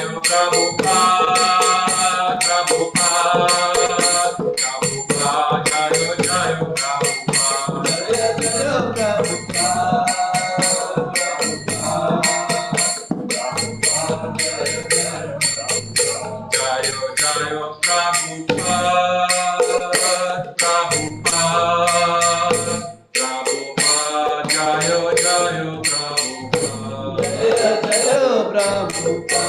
Jayo Prabhupada, Prabhupada, Prabhupada, Jayo Jayo Prabhupada, Jayo Prabhupada, Jayo Jayo Prabhupada, Prabhupada, Prabhupada, Jayo Jayo Prabhupada, Jayo Prabhupada,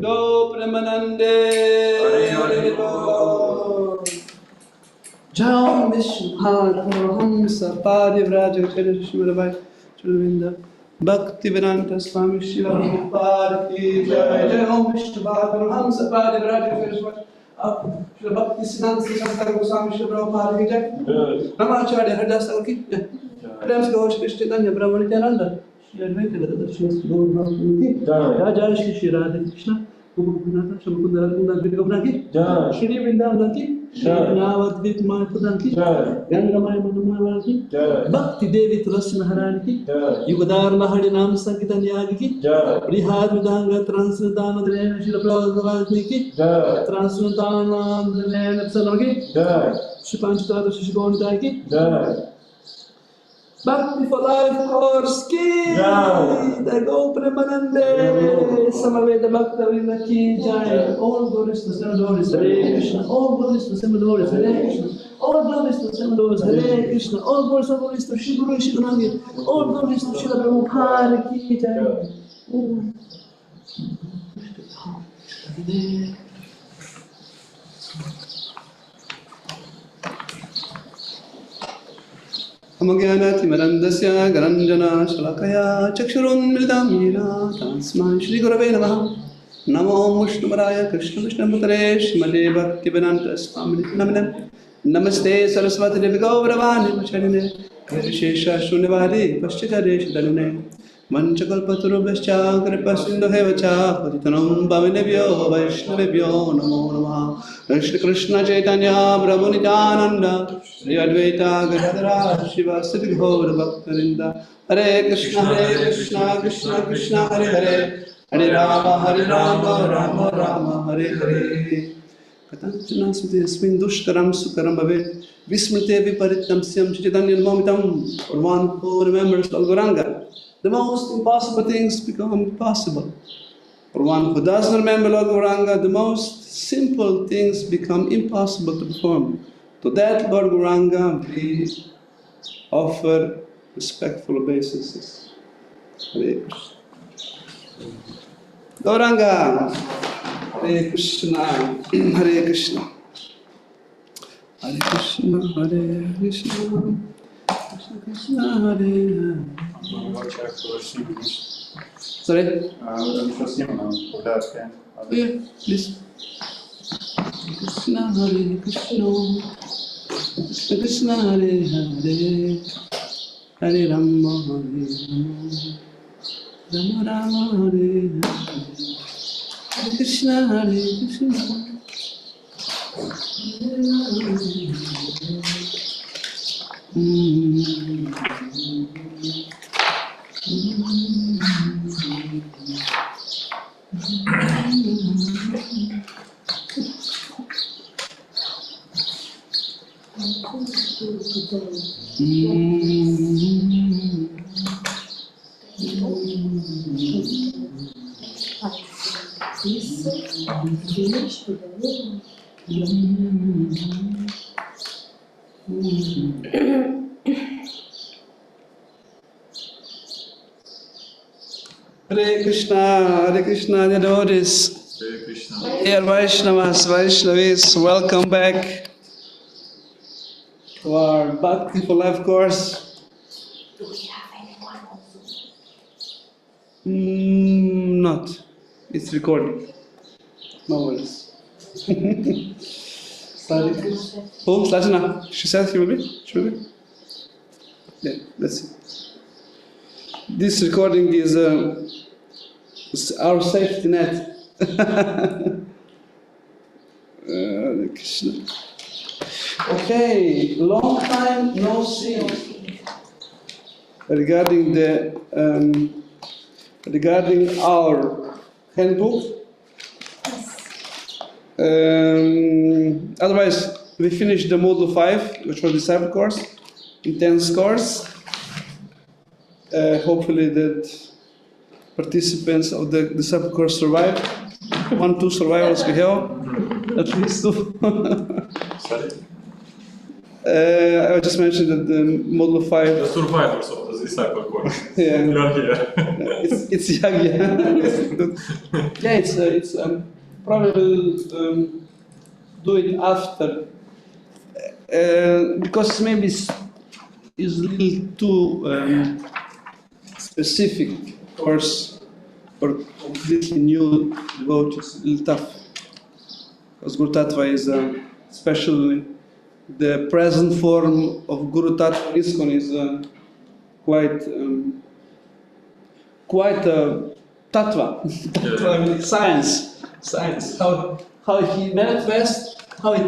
Go Premanande, Jam Vishwaham Sapadi Vraja Chedishmarabai Chulvinda Bhakti Vedanta Swami Shila Prabhupada Ki Jai Jam Vishwaham Sapadi Vraja Chedishmarabai Bhakti Siddhanta Sankara Goswami Shila Prabhupada Ki Jai Ramacharya Haridas Ki Jai Prem Ghosh Chaitanya Brahmanityananda Shri Advaita Gadadhar Shri Gaur Bhakti Jai Jai Shri Shri Radha Krishna Gopinath Shamakunda Kundan Vidyagopan Ki Jai Shri Vrindavan Ki Jai Navadvip Mahapudan Ki Jai Gangamaya Madhumaya Ki Jai Bhakti Devi Tulasi Maharani Ki Jai Yugadar Mahadi Nam Sankitan Yagi Ki Jai Brihad Vidanga Transnadana Dhrena Shri Prabhupada Ki Jai Transnadana Dhrena Psalama Ki Jai Shri Panchitata Shri Gaunita Ki Jai Bhakti for life course ki Jai Go Premanande Samaveda Bhakta Vinda ki Jai All glories to Seven Lords Hare Krishna All glories to Seven Lords Hare Krishna All glories to Seven Lords Hare Krishna All glories to Shri Guru Shri Ganagi All glories to Shri Prabhupada ki Jai Amagyanati Marandasya Garanjana Shalakaya Chakshurunmridam Yena Tasmai Shri Gurave Namaha Namo Vishnumaraya Krishna Vishnu Bhutare Shrimate Bhakti Vedanta Swami Namaste Namaste Saraswati Devi Gauravani Vacharine Vishesha Shunyavadi Paschitare Shadalune Manchakalpaturubhascha Kripasindhuhevacha Patitanam Bhavinebhyo Vaishnavebhyo Namo Namaha Shri Krishna Chaitanya Prabhu Nityananda Shri Advaita Gadadhara Shivasati Gaura Bhaktarinda Hare Krishna Krishna Krishna Hare Hare Hare Rama Rama Rama Hare Hare Katanchana Smriti Yasmin Dushkaram Sukaram Bhavet Vismrite Viparitam Syam Chaitanya Momitam For one who remembers Lord Gauranga, the most impossible things become possible. For one who doesn't remember Lord Gauranga, the most simple things become impossible to perform. To that Lord Gauranga, we offer respectful obeisances. Hare Krishna. Gauranga, Hare Krishna, Hare Krishna. Hare Krishna, Hare Krishna, Krishna Krishna, Hare Hare. Sorry? Yeah, please. Krishna, Hare Krishna, Krishna Krishna, Hare Hare, Hare Rama, Hare Rama, Rama Rama, Hare Hare, Hare Krishna, Hare Krishna. Hare Krishna, devotees. Hare Krishna. Dear Vaishnavas, Vaishnavis, welcome back to our Bhakti for Life course. Do we have anyone on Zoom? Not. It's recording. No worries. Sorry. Oh, Sajana. She said she will be? She will be? Yeah, let's see. This recording is our safety net. Krishna. Okay, long time no see. Regarding regarding our handbook. Otherwise, we finished the module 5, which was the disciple course, intense course. Hopefully that participants of the disciple course survive. 1-2 survivors we have, at least 2. I just mentioned that the module 5. The survivors of the disciple course. Yeah. You're here. It's young, yeah. It's probably will do it after because maybe it's a little too specific course or completely new devotees. A little tough because Guru Tattva is especially the present form of Guru Tattva ISKCON is quite a tattva, I mean, science, how it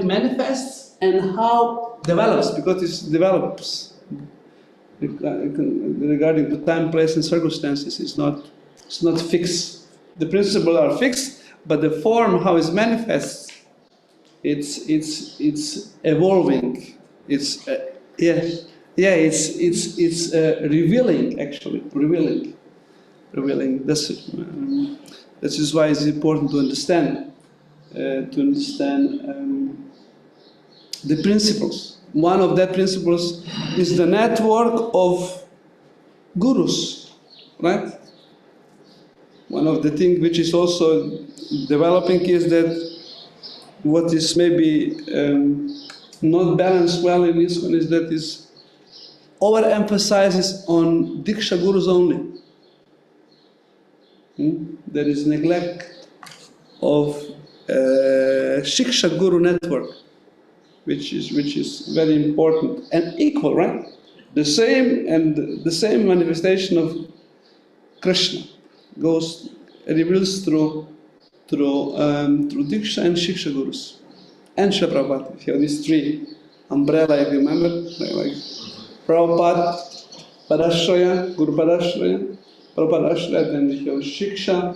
manifests, and how develops, because it develops regarding the time, place, and circumstances. It's not fixed. The principles are fixed, but the form, how it manifests, it's evolving. It's revealing, actually, revealing. This is why it's important to understand the principles. One of that principles is the network of gurus, right? One of the things which is also developing is that what is maybe not balanced well in ISKCON is that is overemphasizes on Diksha Gurus only. There is neglect of Shiksha Guru network, which is very important and equal, right? The same manifestation of Krishna reveals through Diksha and Shiksha Gurus and Srila Prabhupada. If you have these 3 umbrella, if you remember, like Prabhupada, Padashraya, Guru Padashraya, Prabhupada Ashraya, then you have Shiksha,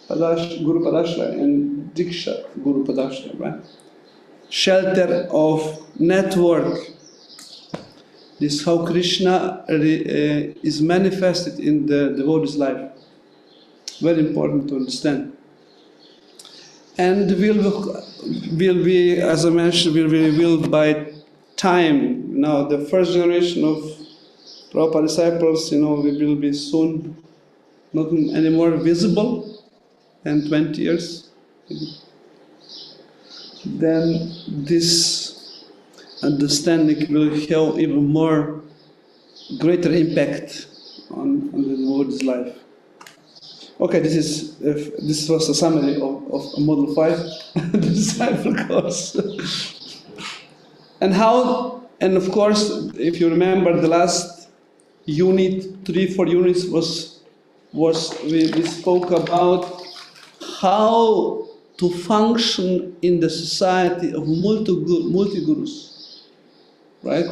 Guru Padashraya, and Diksha Guru Padashraya, right? Shelter of network. This is how Krishna is manifested in the devotee's life. Very important to understand. And will be, as I mentioned, will be revealed by time. Now, the first generation of Prabhupada disciples, we will be soon not anymore visible, in 20 years. Then this understanding will have even more greater impact on the devotee's life. Okay, this was a summary of Module 5, the disciple course. And of course, if you remember, the last unit, 3-4 units we spoke about how to function in the society of multi-gurus, right?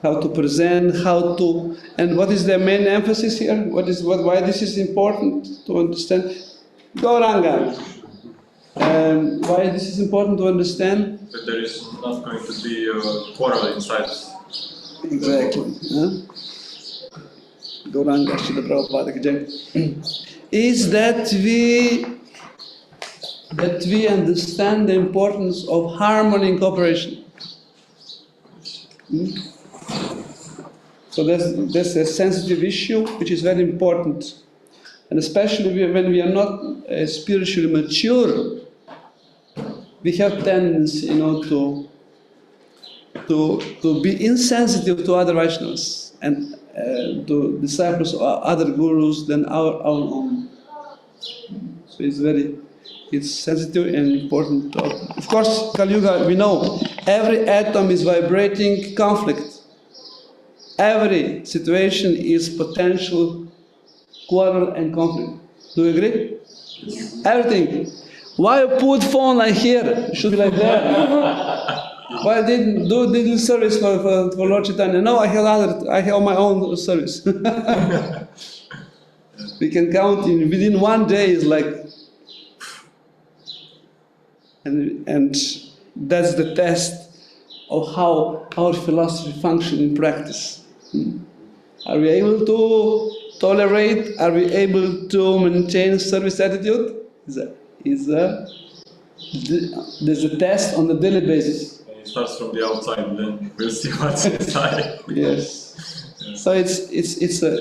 How to present, and what is the main emphasis here? Why this is important to understand? Gauranga. Why this is important to understand? That there is not going to be a quarrel inside. Exactly. Gauranga, Srila Prabhupada ki jai. Is that we understand the importance of harmony and cooperation. So that's a sensitive issue which is very important, and especially when we are not spiritually mature, we have tendency, to be insensitive to other Vaishnavas and to disciples or other gurus than our own. So it's sensitive and important. Of course, Kali Yuga, we know every atom is vibrating conflict. Every situation is potential quarrel and conflict. Do you agree? Yes. Everything. Why you put phone like here? It should be like that. Why I didn't do little service for Lord Chaitanya? No, I have my own service. We can count within one day is like, and that's the test of how our philosophy functions in practice. Are we able to tolerate? Are we able to maintain service attitude? There's a test on a daily basis. It starts from the outside, then we'll see what's inside. Yes. So it's a.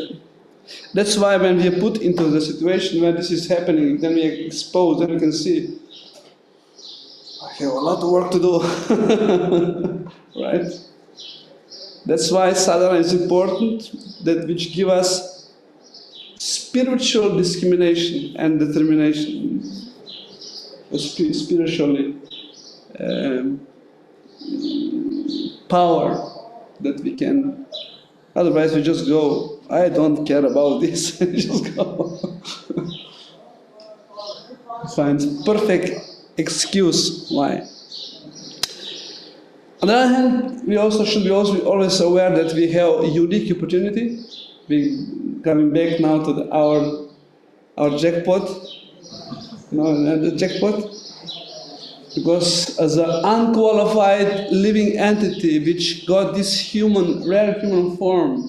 That's why when we are put into the situation where this is happening, then we are exposed, then we can see, I have a lot of work to do, right? That's why sadhana is important, that which give us spiritual discrimination and determination, spiritually power that we can. Otherwise, we just go. I don't care about this. Just go. Find perfect excuse why. On the other hand, we also should be always aware that we have a unique opportunity. We coming back now to our jackpot. The jackpot. Because as an unqualified living entity which got this rare human form,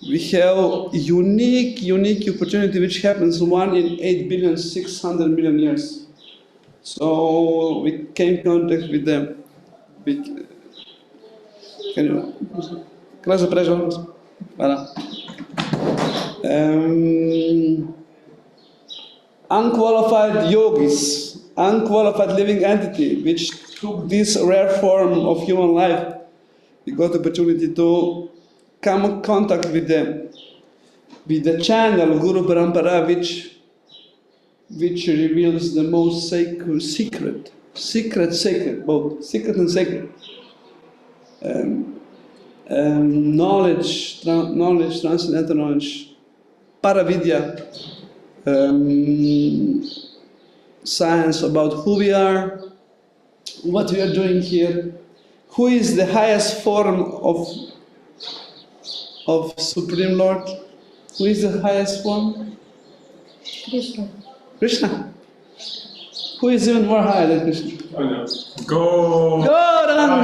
we have unique opportunity which happens 1 in 8,600,000,000 years. So we came in contact with them. Unqualified yogis, unqualified living entity which took this rare form of human life, we got the opportunity to come in contact with them, with the channel Guru Parampara which reveals the most secret, both secret and sacred. Knowledge, transcendental knowledge, paravidya, science about who we are, what we are doing here, who is the highest form of Supreme Lord, who is the highest form? Krishna. Who is even more higher than Krishna? Gauranga!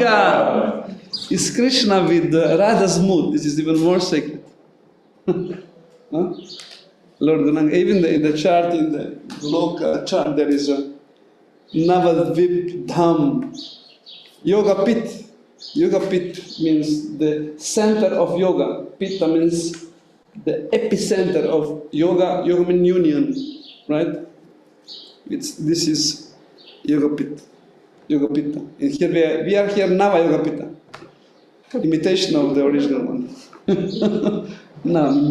Is Krishna with Radha's mood. This is even more sacred. Huh? Lord Gauranga, even in the chart, in the Loka chart, there is a Navadvip Dham, Yoga Pit. Yoga Pit means the center of yoga. Pitta means the epicenter of yoga. Yoga means union, right? This is Yoga Pit, Yoga Pitta. And here we are here Nava Yoga Pitta, imitation of the original one. Nava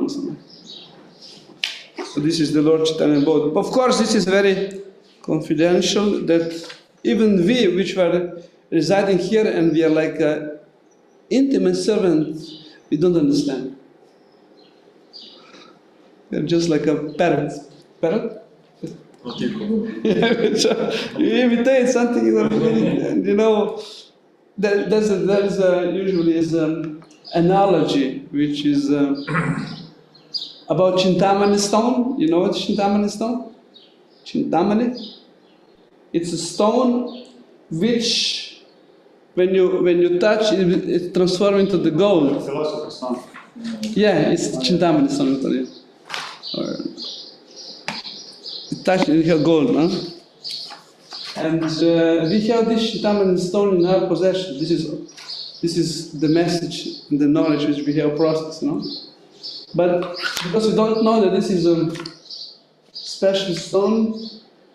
or something. So this is the Lord Chaitanya abode. Of course, this is very confidential. That even we, which were residing here, and we are like intimate servants, we don't understand. We are just like a parrot. Parrot? Okay. You imitate something, and you know. There's usually is an analogy which is about Chintamani stone. You know what Chintamani stone? Chintamani. It's a stone which, when you touch, it transforms into the gold. Philosopher's stone. Yeah, it's Chintamani stone. Or you touch it, you have gold, huh? And we have this Chintamani stone in our possession. This is the message and the knowledge which we have processed, you know. But because we don't know that this is a special stone,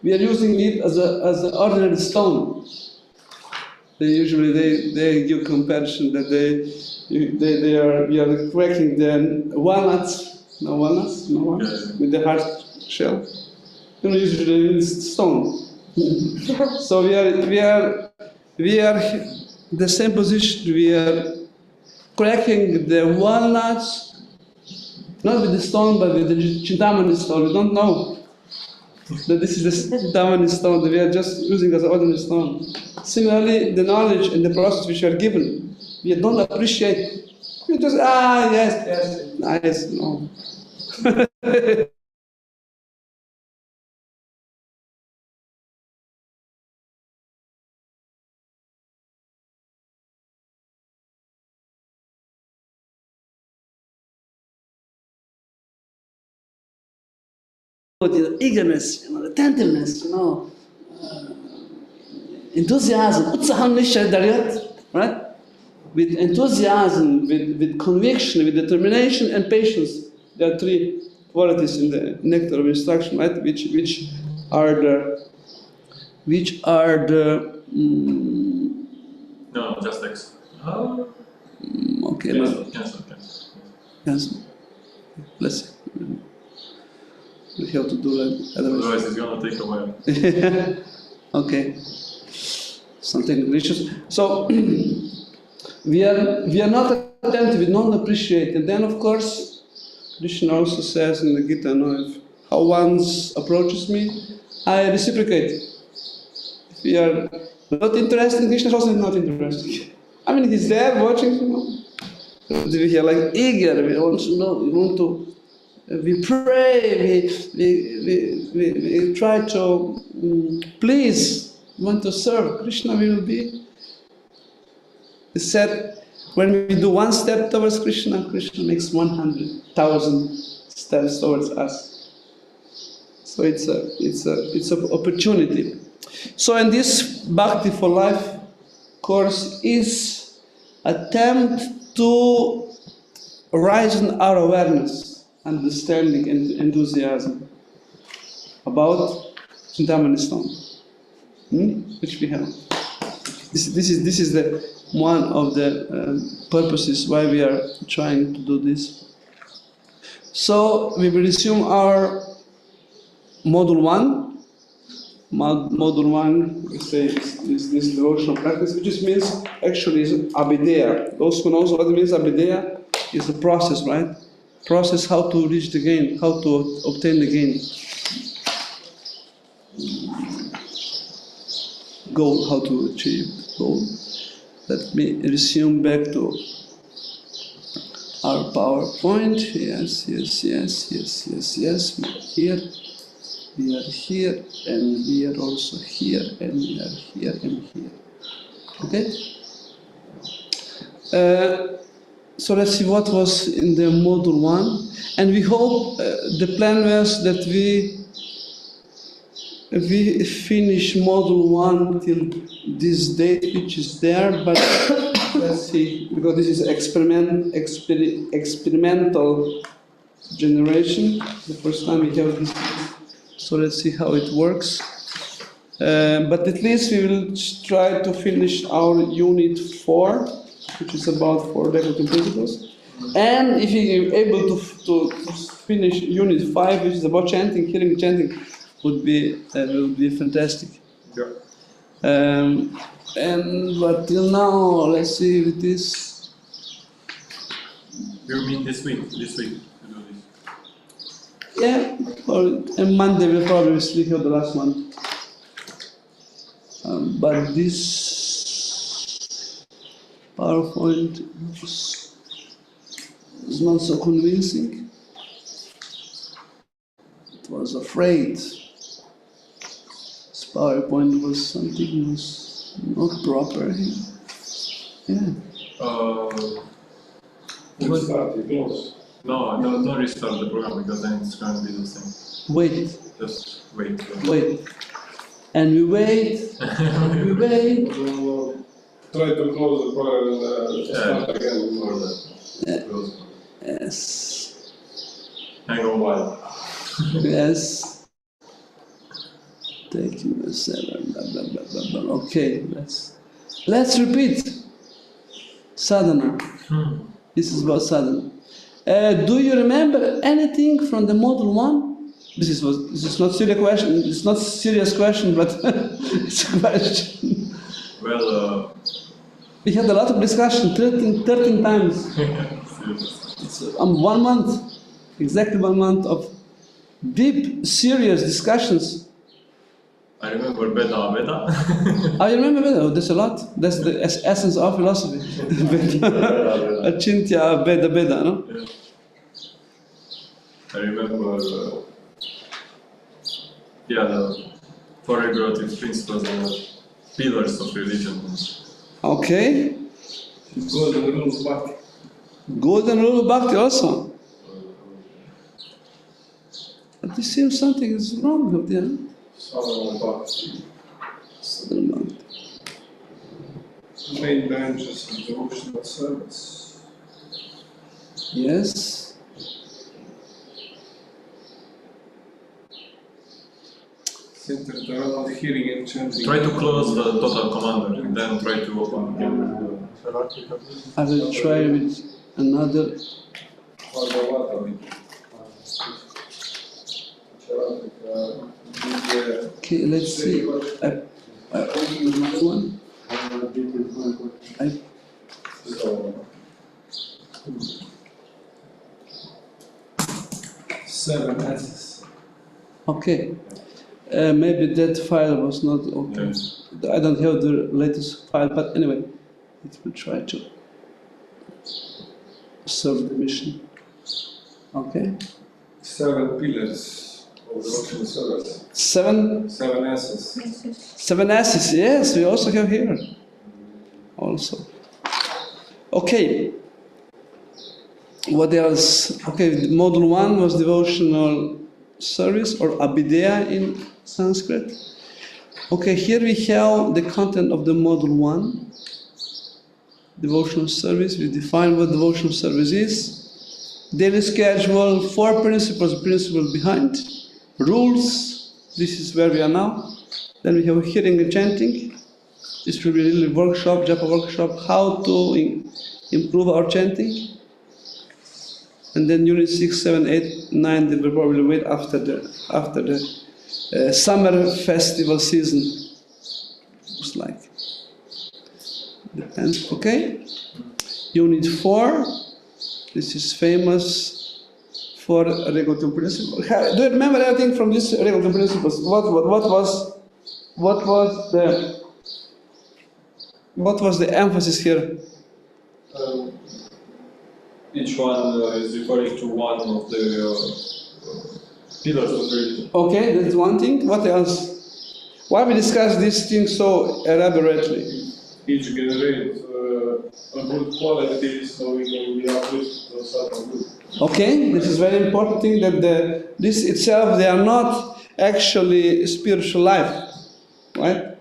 we are using it as an ordinary stone. They give comparison that we are cracking the walnuts, no walnuts, with the hard shell. You know, usually it's stone. So we are the same position. We are cracking the walnuts, not with the stone, but with the Chintamani stone. We don't know. that this is the diamond stone, that we are just using as an ordinary stone. Similarly, the knowledge and the process which we are given, we don't appreciate. We just, yes, nice, no. The eagerness, the tenderness, enthusiasm, utsaham nishchaya, right? With enthusiasm, with conviction, with determination and patience. There are three qualities in the nectar of instruction, right? Which are the No, just X. okay. Cancel. Yes. Let's see. We have to do that. Otherwise it's gonna take a while. Okay. Something delicious. So we are not attentive, we don't appreciate. And then of course Krishna also says in the Gita, if how one approaches me, I reciprocate. If we are not interested, Krishna also is not interested. I mean, he's there watching, We are like eager, we want to know, we pray, we try to please, we want to serve. Krishna will be. He said, when we do one step towards Krishna, Krishna makes 100,000 steps towards us. So it's an opportunity. So in this Bhakti for Life course is attempt to raise our awareness, understanding and enthusiasm about Chintamani Stone, which we have. This is the one of the purposes why we are trying to do this. So we will resume our module 1. Module 1, we say, is this devotional practice, which means actually is Abhideya. Those who know what it means, Abhideya is the process, right? Process how to reach the gain, how to obtain the gain. Goal, how to achieve goal. Let me resume back to our PowerPoint. Yes. We are here, and we are also here, and we are here and here. Okay? So let's see what was in the module 1. And we hope the plan was that we finish module 1 till this date, which is there, but let's see, because this is experimental generation, the first time we have this, so let's see how it works. But at least we will try to finish our unit 4, which is about 4 decorative principles. And if we are able to finish unit 5, which is about chanting, hearing chanting, would be fantastic. Yeah. But till now, let's see with this. You mean this week to do this? Yeah, or on Monday we'll probably sleep here the last one. But this PowerPoint is not so convincing. It was afraid. This PowerPoint was something was not proper. Yeah. No, don't restart the program because then it's going to be the same. Wait. Just wait. Wait. And we wait. And we wait. Try to close the program and start again for that. Yes. Hang on a while. Yes. Taking the 7. Blah, blah, blah, blah, blah. Okay, let's repeat. Sadhana. This is about sadhana. Do you remember anything from the module 1? This is not serious question. It's not a serious question, but it's a question. Well, we had a lot of discussion, 13 times. It's 1 month, exactly 1 month of deep, serious discussions. I remember Beda Beda. I remember Veda, that's a lot. That's the essence of philosophy. Achintya Beda Beda, no? Yeah. I remember, the four regulative principles, the pillars of religion. Okay. Golden rule of Bhakti. Golden rule of Bhakti also. But it seems something is wrong with there. Southern Bhakti. Southern Bhakti. Main branches of devotional service. Yes. Centered around hearing and chanting. Try to close the total commander and then try to open again. I will try with another. Okay, let's see. I open another one. I Seven S's. Okay. Maybe that file was not okay. Yes. I don't have the latest file, but anyway, it will try to serve the mission. Okay. 7 pillars of devotional service. Seven 7 S's. S's, yes, we also have here. Also. Okay. What else? Okay, module 1 was devotional service or abhideya in Sanskrit. Okay, here we have the content of the module 1. Devotional service. We define what devotional service is. Daily schedule, 4 principles behind. Rules, this is where we are now. Then we have hearing and chanting. This will be really workshop, japa workshop, how to improve our chanting. And then unit 6, 7, 8, 9, they will probably wait after the summer festival season. Looks like. Depends, okay? Unit 4, this is famous for regulative principles. Do you remember anything from these regulative principles? What was the emphasis here? Each one is referring to one of the pillars of religion. Okay, that's one thing. What else? Why we discuss these things so elaborately? Each generates a good quality so we can be uplifted to certain good. Okay, this is very important thing that this itself, they are not actually spiritual life, right?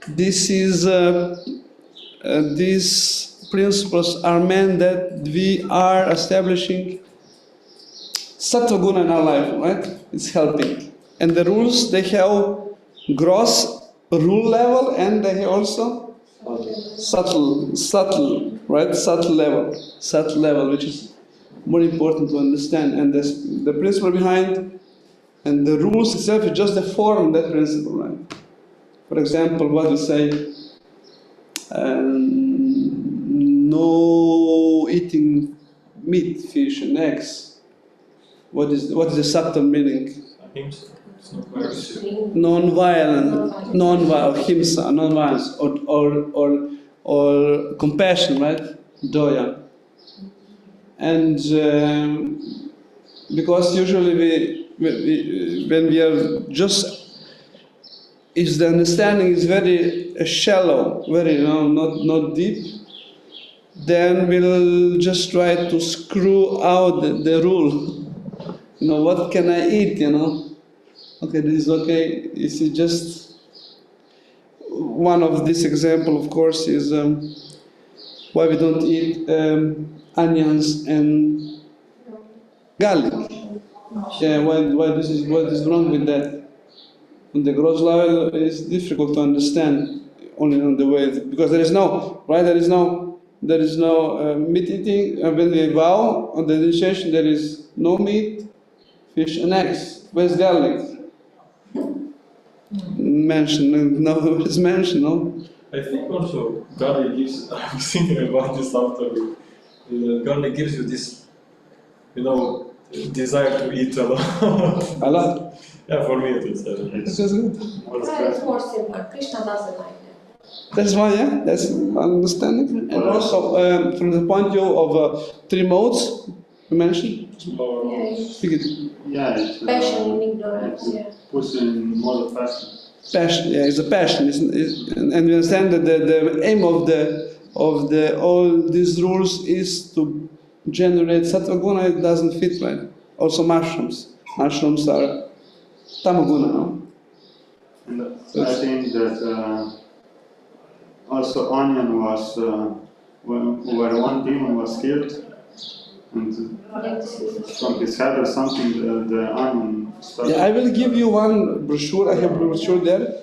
This is these principles are meant that we are establishing sattva guna in our life, right? It's helping. And the rules, they have gross rule level and they have also subtle, right? Subtle level, which is more important to understand. And the principle behind and the rules itself is just the form of that principle, right? For example, what we say, no eating meat, fish, and eggs. What is the subtle meaning? Non-violent, himsa, non-violence, or compassion, right? Doya. And because usually when we are just, if the understanding is very shallow, very not deep, then we'll just try to screw out the rule. What can I eat? Okay, this is okay. This is just one of this example. Of course, is why we don't eat onions and garlic. Yeah, what is wrong with that? On the gross level, it's difficult to understand only on the way, because there is no meat eating. When we vow on the initiation, there is no meat, fish and eggs. Where's garlic? Mentioned, no, it's mentioned, no? I think also garlic gives, I'm thinking about this after, garlic gives you this, desire to eat a lot. A lot. Yeah, for me it is. This is good. It's more simple. Krishna doesn't like that. That's why, yeah, that's understanding. And also, from the point of view of 3 modes you mentioned. Yeah, Speak it. Yeah, it's passion, ignorance, yeah. puts in more of passion. Passion, yeah, it's a passion, and we understand that the aim of all these rules is to generate sattva guna. It doesn't fit, right? Also mushrooms. Mushrooms are tamaguna, no? And I think that also onion was where one demon was killed, and from his head or something, the onion started. Yeah, I will give you one brochure. I have a brochure there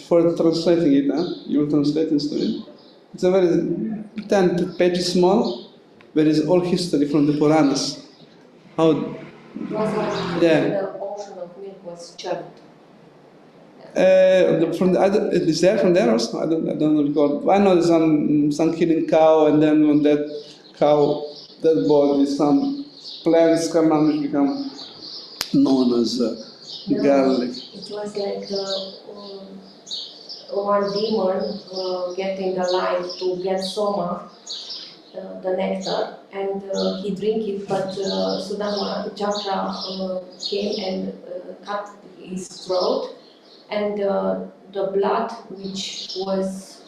for translating it. You will translate it. It's a very 10 pages small. There is all history from the Puranas. How? It was like Yeah. the ocean of milk was churned. From the other, is there from there also? I don't recall. I know there's some killing cow, and then when that cow, that body, some plants come out which become known as garlic. It was like one demon getting the light to get soma, the nectar, and he drink it, but Sudama Chakra came and cut his throat, and the blood which was,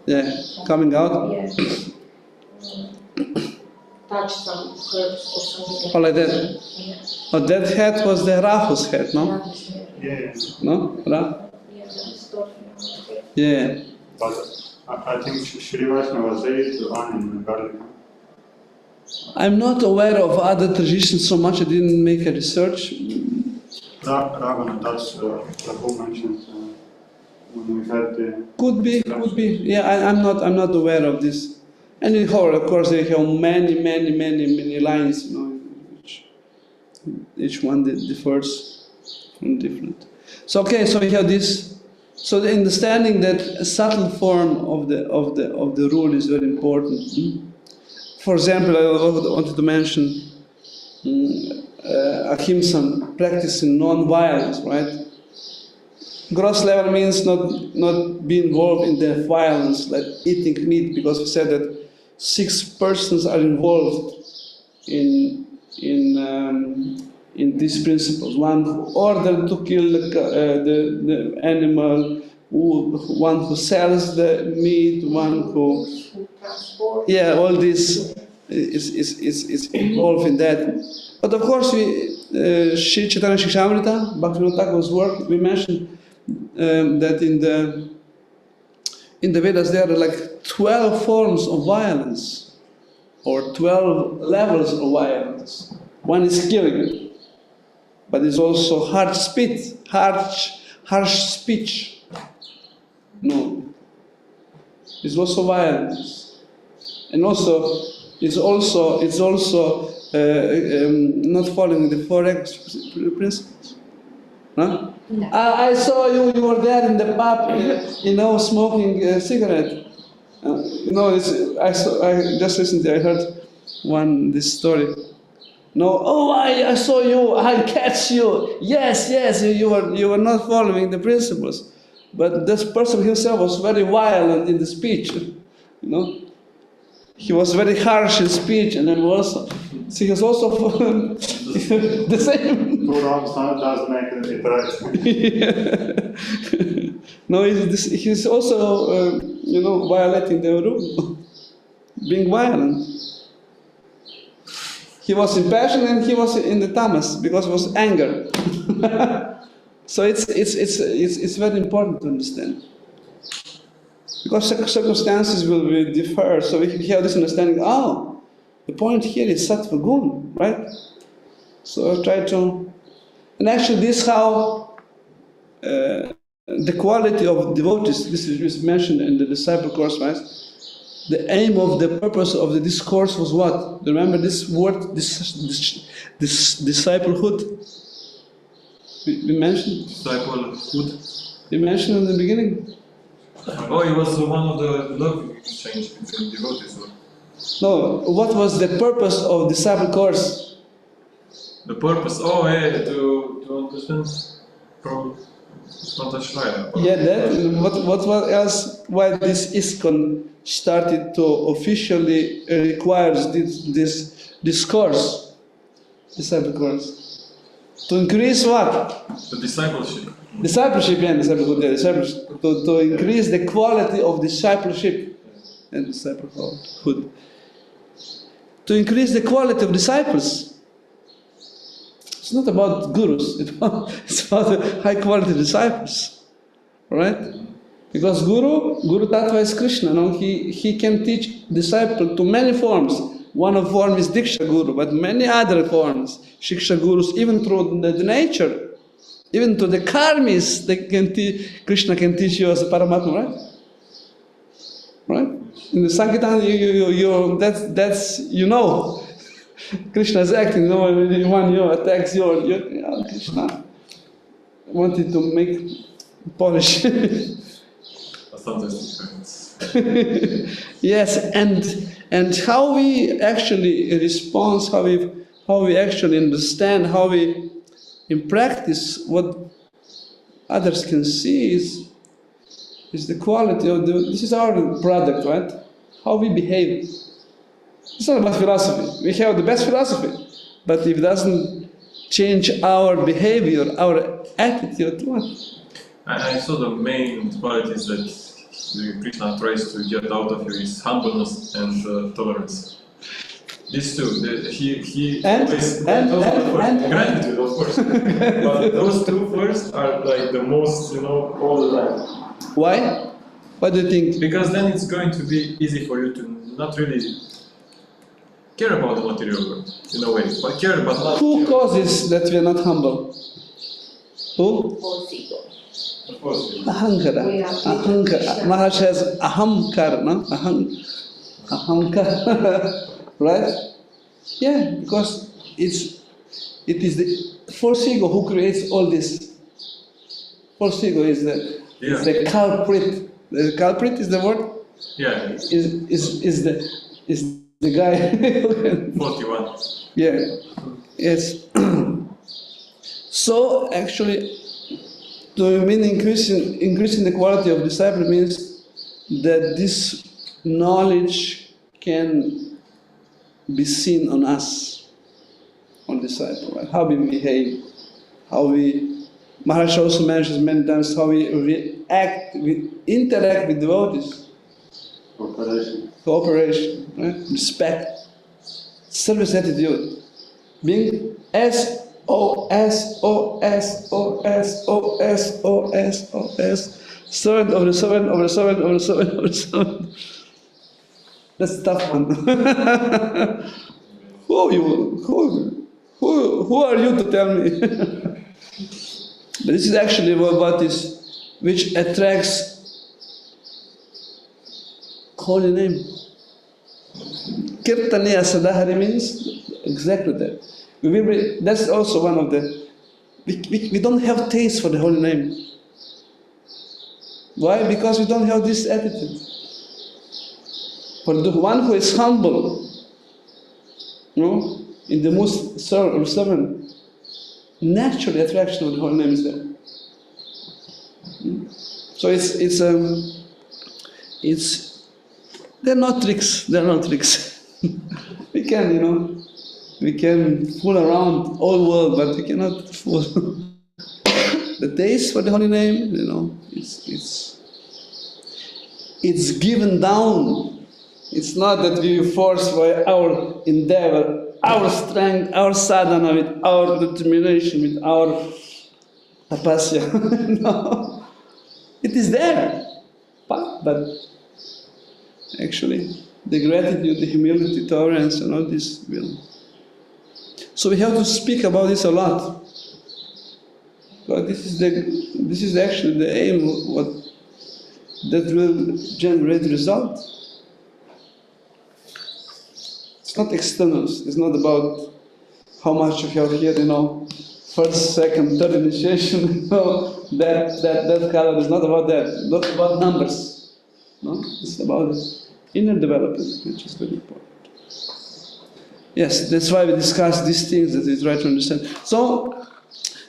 Yeah, coming out. yeah, touched some herbs or something Oh, like that. Yeah. Oh, that head was the Rahu's head, no? Yeah, No? Ra? Yeah, the story. Yeah. but I think Sri Vaishnavas ate onion and garlic. I'm not aware of other traditions so much. I didn't make a research. Ravana, that's Prabhu mentioned when we had the. Could be. Yeah, I'm not aware of this. And in horror, of course, they have many lines, each one differs from different. So okay, so we have this. So the understanding that a subtle form of the rule is very important. For example, I wanted to mention ahimsa, practicing non-violence, right? Gross level means not be involved in the violence, like eating meat, because we said that 6 persons are involved in these principles. One who ordered to kill the animal, one who sells the meat, one who all this is involved in that. But of course, Sri Chaitanya Shikshamrita, Bhaktivinoda Thakur's work, we mentioned that in the Vedas there are like 12 forms of violence, or 12 levels of violence. One is killing, but it's also harsh speech. No, it's also violence, and also it's also not following the 4 principles. Huh? No. I saw you were there in the pub, smoking a cigarette. I just recently I heard this story. No, I saw you, I'll catch you. Yes, you were not following the principles. But this person himself was very violent in the speech, He was very harsh in speech, and then he was also the same. 2 wrongs does make it right. No, he's also, violating the rule, being violent. He was in passion and he was in the tamas because it was anger. So it's very important to understand. Because circumstances will differ, so we have this understanding, the point here is sattva guna, right? So I'll try to... And actually this is how the quality of devotees, this is mentioned in the disciple course, right? The aim of the purpose of the discourse was what? Remember this word, this disciplehood? We mentioned? Disciplehood. We mentioned in the beginning? Oh, it was one of the love exchange between devotees. No, what was the purpose of disciple course? the purpose. Oh, hey, to understand from Shraya. Yeah, that. And what else? Why this ISKCON started to officially requires this course, disciple course, to increase what? The discipleship. Discipleship, yeah, discipleship. To increase the quality of discipleship and disciplehood. To increase the quality of disciples. It's not about gurus, it's about high quality disciples. Right? Because Guru Tattva is Krishna. No? He can teach disciple to many forms. One of form is Diksha Guru, but many other forms. Shiksha Gurus, even through the nature. Even to the karmis, Krishna can teach you as a Paramatma, right? Right? In the Sankirtan, that's Krishna is acting. When you attacks you, Krishna wanted to make polish. Yes, and how we actually respond, how we actually understand, how we in practice what others can see is the quality of this is our product, right? How we behave. It's not about philosophy. We have the best philosophy, but if it doesn't change our behavior, our attitude, what? I saw the main qualities that Krishna tries to get out of you is humbleness and tolerance. These two, he always gratitude, of course. But those two first are like the most, all the time. Why? What do you think? Because then it's going to be easy for you to not really care about the material world, in a way, but care about life. Who causes that we are not humble? Who? False ego. Of course. Ahankara. Ahankara. Maharaj says ahamkar, no? Ahamkar. Right? Yeah, because it is the false ego who creates all this. False ego is the culprit. The culprit is the word? Yeah. Is the guy. 41. Yeah. Yes. So actually, to mean increasing the quality of disciple means that this knowledge can be seen on us, on disciple, right? How we behave, how we. Maharaj also mentions many times how we interact with devotees. Cooperation, right? Respect, service attitude, being servant of the servant of the servant of the servant of the servant. That's a tough one. Who are you to tell me? But this is actually which attracts holy name. Kirtaniya Sadahari means exactly that. That's also one of the. We don't have taste for the holy name. Why? Because we don't have this attitude. For the one who is humble, in the most servant, naturally attraction of the holy name is there. So it's they're not tricks. They're not tricks. we can fool around all world, but we cannot fool. The taste for the holy name, it's given down. It's not that we force by our endeavor, our strength, our sadhana, with our determination, with our tapasya. No, it is there. But actually, the gratitude, the humility, tolerance, and all this will. So we have to speak about this a lot. But this is actually the aim of that will generate result. It's not externals. It's not about how much you have here, first, second, third initiation. That color is not about that. Not about numbers. No, it's about inner development, which is very important. Yes, that's why we discuss these things that we try to understand. So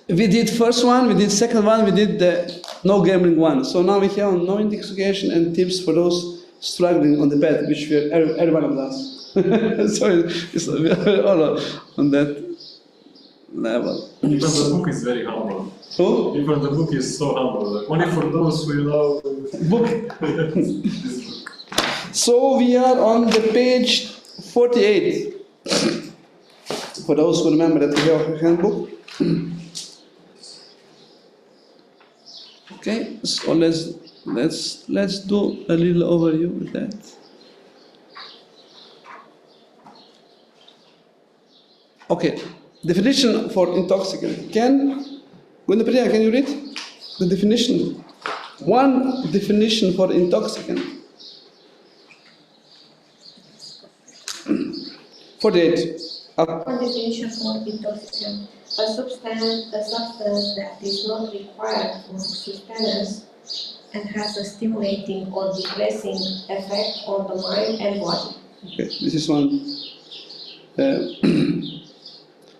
we did first one, we did second one, we did the no gambling one. So now we have no intoxication and tips for those struggling on the path, which we are, every one of us. So it's we are all on that level. Even the book is very humble. Who? Even the book is so humble. Like, only for those who Book. this book. So we are on the page 48. For those who remember that we have a handbook. Okay, so let's do a little overview with that. Okay, definition for intoxicant. Gundapriya, can you read the definition? One definition for intoxicant. 48. One definition for intoxicant: a substance that is not required for sustenance and has a stimulating or depressing effect on the mind and body. Okay, this is one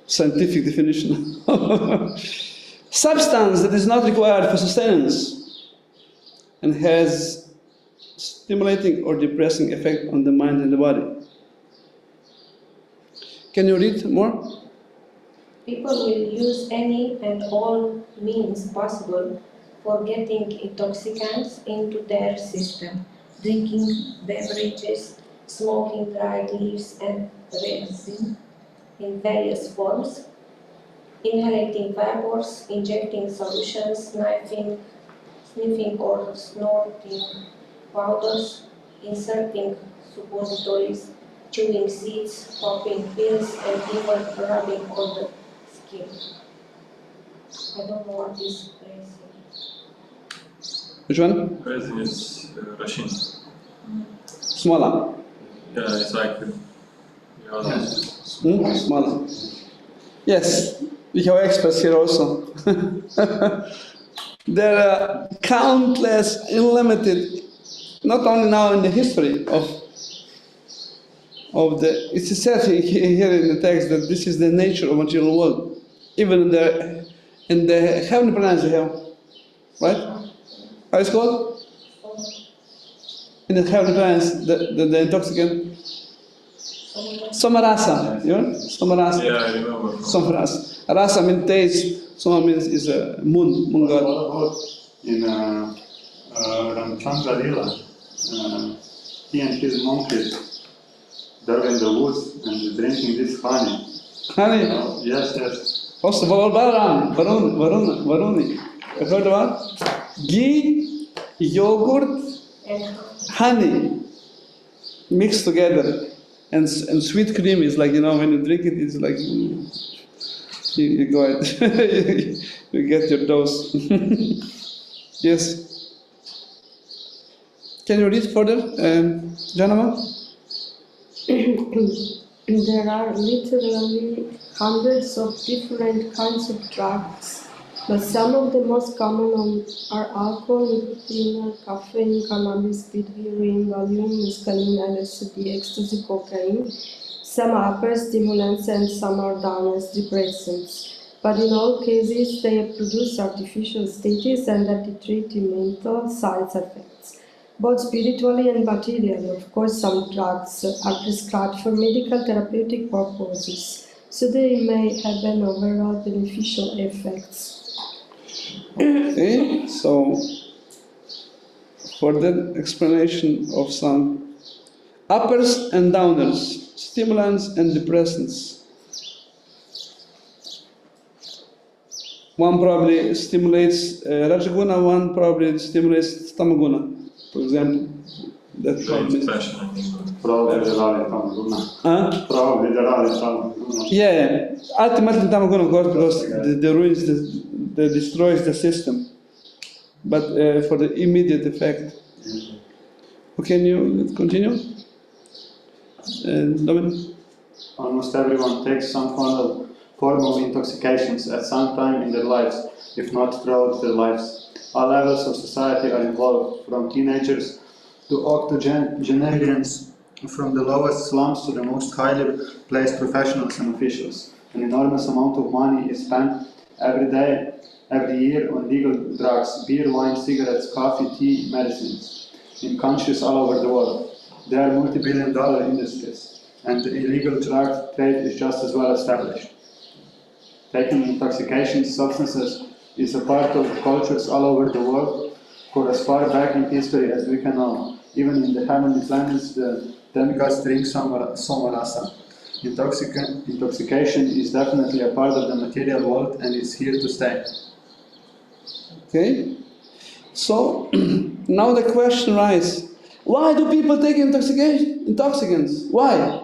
scientific definition. Substance that is not required for sustenance and has stimulating or depressing effect on the mind and the body. Can you read more? People will use any and all means possible for getting intoxicants into their system: drinking beverages, smoking dry leaves and resin in various forms, inhaling vapors, injecting solutions, sniffing or snorting powders, inserting suppositories, chewing seeds, popping pills, and even rubbing on the skin. I don't know what is resin. Which one? Resin is Russian. Smaller. Yeah, it's like Smaller. Yes, we have experts here also. There are countless, unlimited, not only now in the history of the, it's said here in the text that this is the nature of material world. Even in the heavenly planets they have, right? How is it called? In the heavenly planets, the intoxicant. Somarasa, you know? Somarasa. yeah, I remember. Somarasa. Rasa means taste, Soma means is a moon god. What about in Ramchandra Lila? He and his monkeys, they're in the woods and drinking this honey. Honey. Yes. Also, Varuni. You heard about? Ghee, yogurt, And honey mixed together. And sweet cream is like, you know, when you drink it, it's like, you go ahead. You get your dose. Yes. Can you read further, Janama? There are literally hundreds of different kinds of drugs, but some of the most common are alcohol, nicotine, caffeine, cannabis, speed, heroin, Valium, mescaline, LSD, ecstasy, cocaine. Some are upper stimulants and some are downers, depressants. But in all cases, they produce artificial states and a detrimental side effects, both spiritually and materially. Of course, some drugs are prescribed for medical therapeutic purposes, so they may have an overall beneficial effects. Okay, so further explanation of some uppers and downers, stimulants and depressants. One probably stimulates Rajaguna, one probably stimulates Tamaguna, for example. That probably is. Probably the rally Tamaguna. Huh? Probably the rally Tamaguna. Yeah, ultimately Tamaguna goes because the ruins, the destroys the system. But for the immediate effect. Okay, can you continue? Dominic? Almost everyone takes some form of intoxications at some time in their lives, if not throughout their lives. All levels of society are involved, from teenagers to octogenarians from the lowest slums to the most highly placed professionals and officials. An enormous amount of money is spent every year on legal drugs, beer, wine, cigarettes, coffee, tea, medicines, in countries all over the world. They are multi-billion-dollar industries, and the illegal drug trade is just as well established. Taking intoxication substances is a part of cultures all over the world for as far back in history as we can know. Even in the heavenly planets, the demigods drink somarasa. Intoxication is definitely a part of the material world and is here to stay. Okay? So, now the question arises, why do people take intoxicants? Why?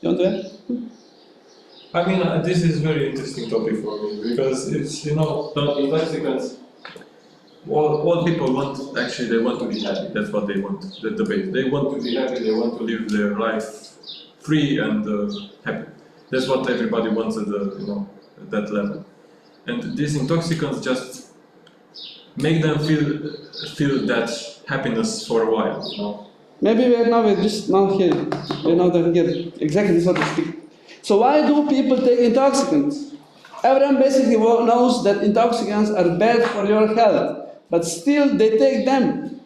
You want to add? I mean, this is very interesting topic for me because it's, the intoxicants. All people want, actually, they want to be happy. That's what they want. The debate. They want to be happy. They want to live their life free and happy. That's what everybody wants at at that level. And these intoxicants just make them feel that happiness for a while. Maybe we're just not here. We're not here. Exactly, so to speak. So why do people take intoxicants? Everyone basically knows that intoxicants are bad for your health, but still they take them.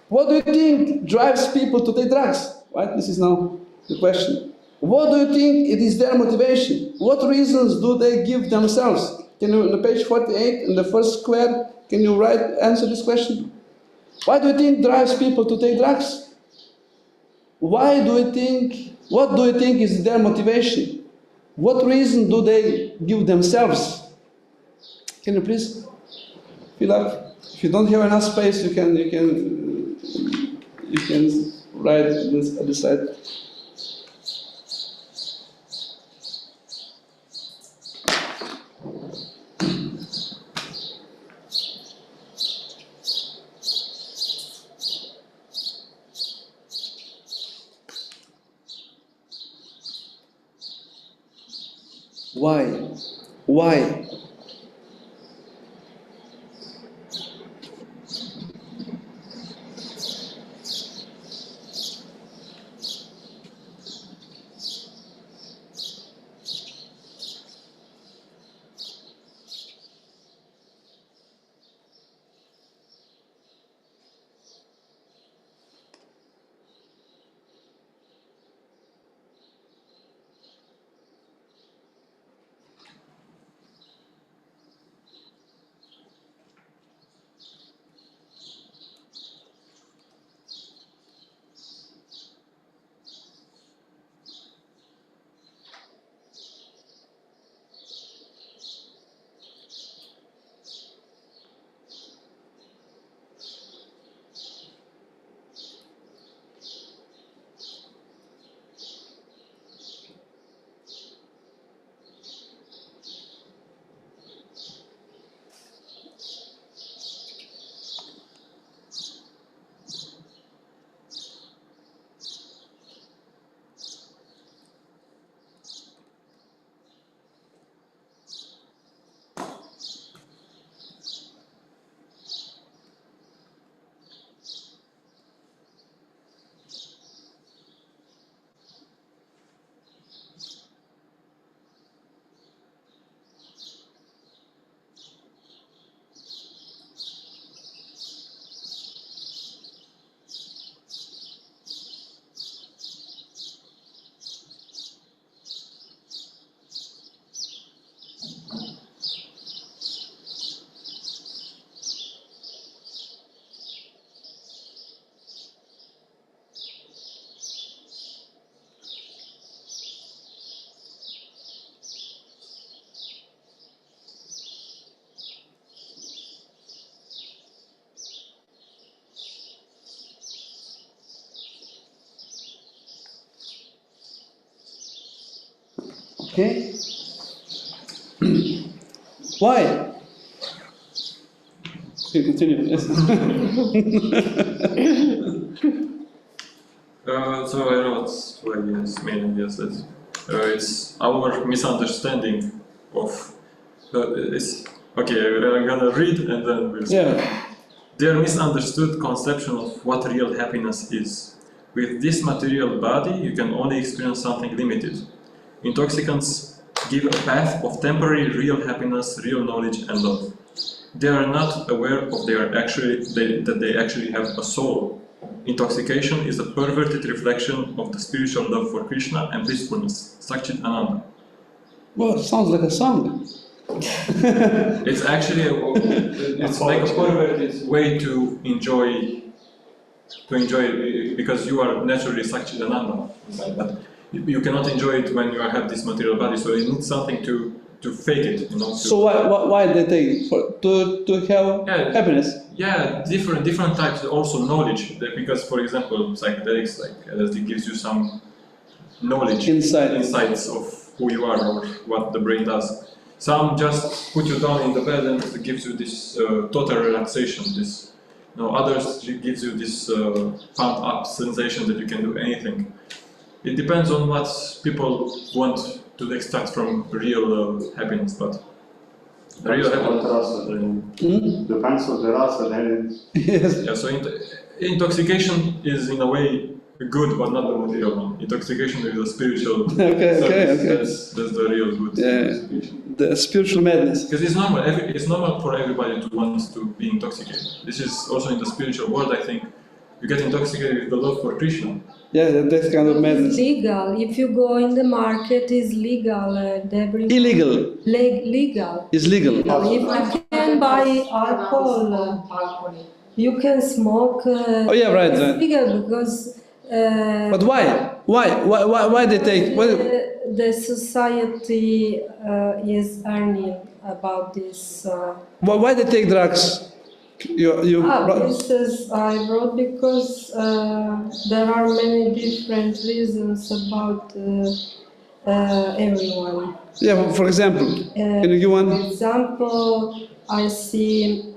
What do you think drives people to take drugs? Right? This is now the question. What do you think it is their motivation? What reasons do they give themselves? Can you, on page 48, in the first square, can you answer this question? Why do you think drives people to take drugs? What do you think is their motivation? What reason do they give themselves? Can you please fill up? If you don't have enough space, you can write this at the side. Why? Why? Okay? Why? You continue, yes. So I wrote why yes, mainly yes, that it's our misunderstanding of it's okay. I'm gonna read and then we'll. Yeah. Their misunderstood conception of what real happiness is. With this material body, you can only experience something limited. Intoxicants give a path of temporary real happiness, real knowledge and love. They are not aware of that they actually have a soul. Intoxication is a perverted reflection of the spiritual love for Krishna and peacefulness, Sakchit Ananda. Well, it sounds like a song. It's actually it's like a perverted way to enjoy it, because you are naturally Sakchit Ananda, but you cannot enjoy it when you have this material body, so you need something to fake it, you know. So why they take it? To have happiness? Yeah, different types, also knowledge, because for example, psychedelics like LSD gives you some knowledge, insights of who you are or what the brain does. Some just put you down in the bed and it gives you this total relaxation. Others gives you this pumped up sensation that you can do anything. It depends on what people want to extract from real happiness, but the real happiness depends on the rasa. Yes. Yeah, so intoxication is in a way good, but not the material one. Intoxication is a spiritual. Okay. That's the real good. Intoxication. The spiritual madness. Because it's normal. It's normal for everybody to want to be intoxicated. This is also in the spiritual world. I think you get intoxicated with the love for Krishna. Yeah, that kind of madness. It's legal. If you go in the market, it's legal. Illegal. Legal. It's legal. If you can buy alcohol, you can smoke. Oh yeah, right. It's legal because. But why? Why they take? The society is earning about this. Why they take drugs? This is I wrote because there are many different reasons about everyone. Yeah, for example, can you give one? For example, I see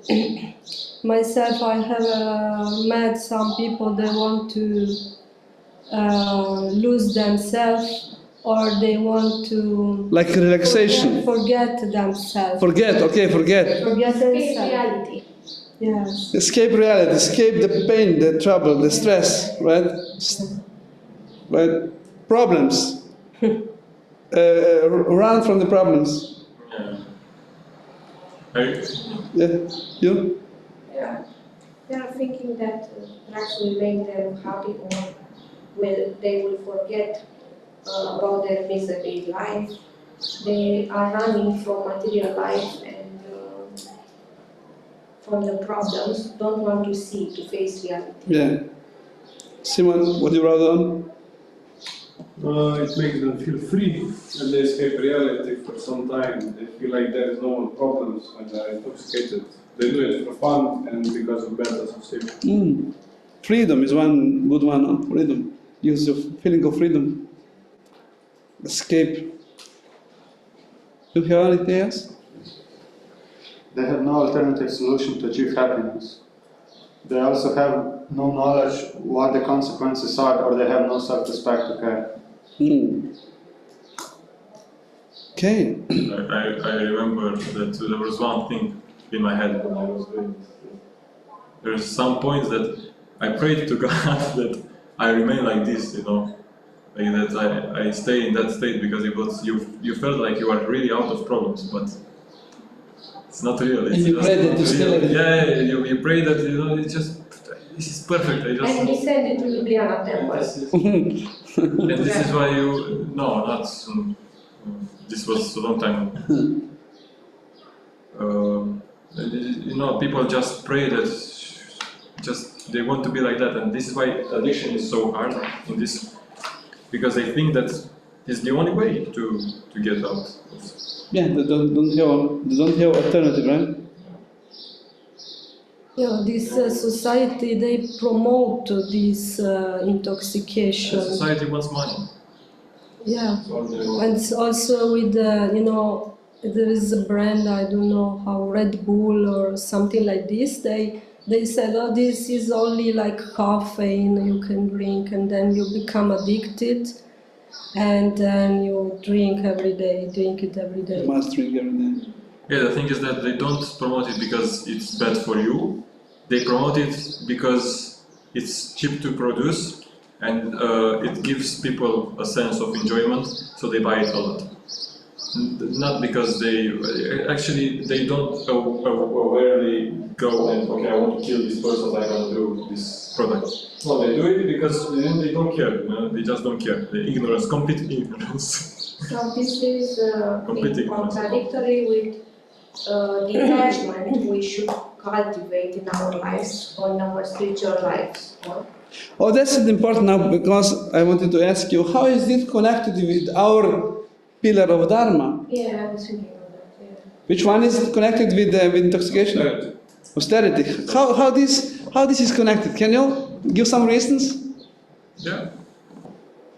myself. I have met some people. They want to lose themselves, or they want to Like relaxation. Forget themselves. Forget Forget Escape themselves. reality. Yes. Escape reality, escape the pain, the trouble, the stress, right? Right? Problems. Run from the problems. Yeah. You? Yeah. They are thinking that drugs will make them happy, or they will forget about their miserable life. They are running from material life and from the problems, don't want to face reality. Yeah. Simon, what do you wrote on? It makes them feel free and they escape reality for some time. They feel like there is no more problems when they are intoxicated. They do it for fun and because of bad association. Freedom is one good one. Huh? Freedom. Use your feeling of freedom. Escape. Do you have anything else? They have no alternative solution to achieve happiness. They also have no knowledge what the consequences are, or they have no self-respect to care. Okay. I remember that there was one thing in my head when I was doing it. There's some points that I prayed to God that I remain like this, you know, like that I stay in that state, because it was you felt like you are really out of problems, but it's not real. It's and you pray that you stay like that. Yeah, you pray that, you know, it's just, this is perfect. And he sent it to Ljubljana temple. And this is why you, no, not, this was a long time ago. You know, people just pray that they want to be like that, and this is why addiction is so hard in this, because they think that it's the only way to get out. Yeah, they don't have alternative, right? Yeah, this society, they promote this intoxication. The society wants money. Yeah, and also with you know, there is a brand, I don't know how, Red Bull or something like this. They said, oh, this is only like caffeine you can drink, and then you become addicted, and then you drink it every day. You must drink every day. Yeah, the thing is that they don't promote it because it's bad for you. They promote it because it's cheap to produce, and it gives people a sense of enjoyment, so they buy it a lot. Not because they don't awarely go and okay, I want to kill this person, I want to do this product. No, they do it because they don't care. You know? They just don't care. The ignorance, complete ignorance. So this is Completely contradictory with detachment we should cultivate in our lives or in our spiritual lives. Or? Oh, that's important now, because I wanted to ask you, how is it connected with our pillar of Dharma? Yeah, I was thinking of that. Yeah. Which one is connected with intoxication? Austerity. How this is connected? Can you give some reasons? Yeah.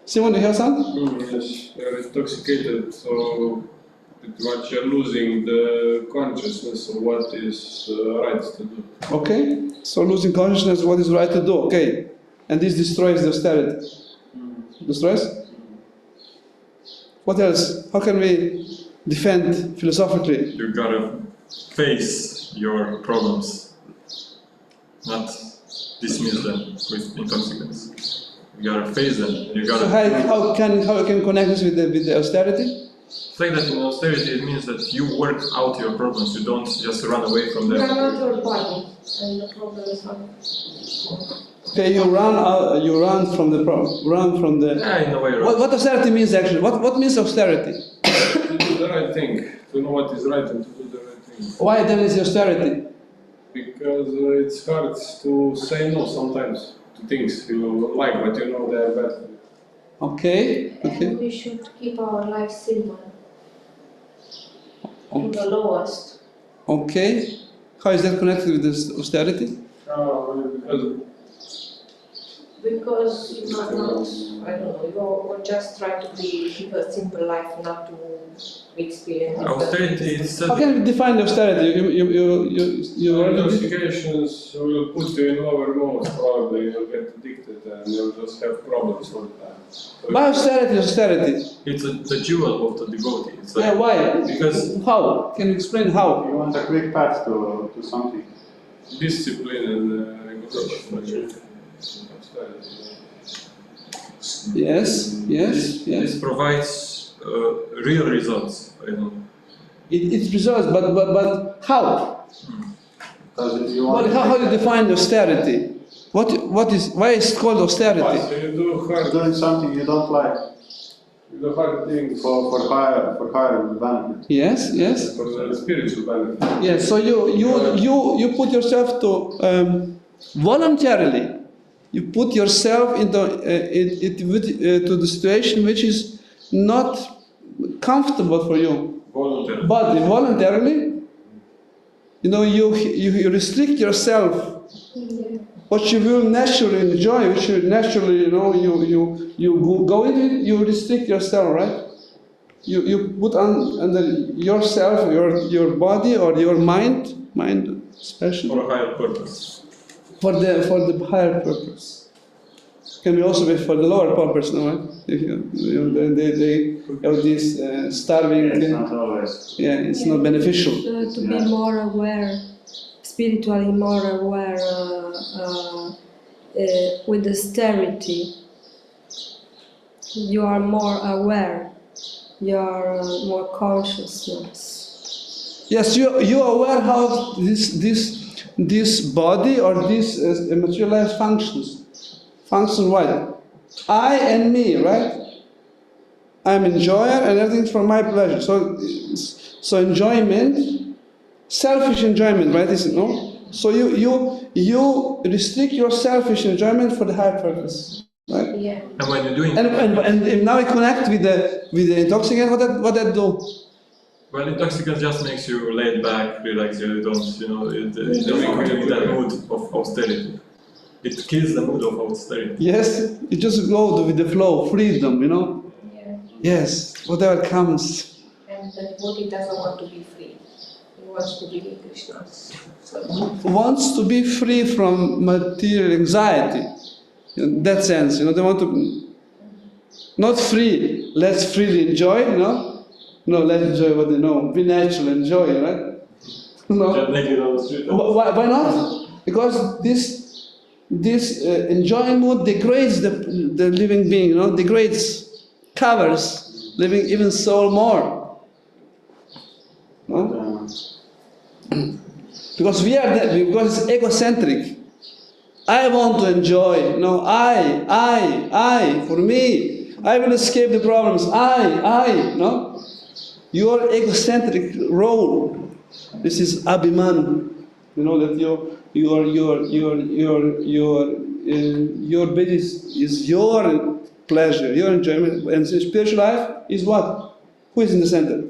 Simon, you have some? Yes, you're intoxicated, so pretty much you're losing the consciousness of what is right to do. Okay. So losing consciousness, what is right to do? Okay. And this destroys the austerity. Destroys? What else? How can we defend philosophically? You gotta face your problems, not dismiss them with intoxicants. You gotta face them. You gotta. So how can you connect this with the austerity? Say that in austerity, it means that you work out your problems. You don't just run away from You are them. not your body, and the problem is not. Okay, you run from the problem. Run from the. Yeah, in a way, right? What austerity means actually? What means austerity? To do the right thing, to know what is right and to do the right thing. Why then is austerity? Because it's hard to say no sometimes to things you like, but you know they are bad for you. Okay. And we should keep our life simple, to the lowest. Okay. How is that connected with this austerity? Because you are not, I don't know, you just try to live a simple life, not to experience. Austerity is How can we define austerity? You already did. Intoxications will put you in lower modes probably, you'll get addicted and you'll just have problems all the time. So Why austerity? It's the jewel of the devotee. It's like, Yeah, why? Because How? Can you explain how? You want a quick path to something. discipline and regulation. Yes. this provides real results. You know. It results, but how? Because if you want But how do you define austerity? Why is it called austerity? So you do hard, doing something you don't like you do hard things for higher benefit. Yes. for the spiritual benefit. Yes. So you put yourself to voluntarily. You put yourself into to the situation which is not comfortable for you. Voluntary. But voluntarily, you restrict yourself. What you will naturally enjoy, which you naturally, you go into it, you restrict yourself, right? You put under yourself, your body or your mind especially. For a higher purpose. For the higher purpose. Can be also be for the lower purpose, no? Right? They have this starving. It's not always. Yeah, it's not beneficial. To be more aware, spiritually more aware with austerity. You are more aware. You are more consciousness. Yes, you are aware how this body or this material life functions. Function what? I and me, right? I'm enjoyer and everything's for my pleasure. So enjoyment, selfish enjoyment, right? Is it no? So you restrict your selfish enjoyment for the higher purpose, right? Yeah. And when you're doing And now I connect with the intoxicant. What that do? well, intoxicant just makes you laid back, relax. You don't, it doesn't put you in that mood of austerity. It kills the mood of austerity. Yes, you just go with the flow, freedom, Yeah. Yes, whatever comes. And the devotee doesn't want to be free. He wants to be Krishna. So, Wants to be free from material anxiety. In that sense, they want to not free. Let's freely enjoy, No, let's enjoy what they know. Be natural, enjoy, right? No. Just naked on the street. Why not? Because this this enjoying mood degrades the living being, degrades, covers living even soul more. No? Because because it's egocentric. I want to enjoy, I, for me, I will escape the problems, no? Your egocentric role, this is abhiman, that your business is your pleasure, your enjoyment, and spiritual life is what? Who is in the center?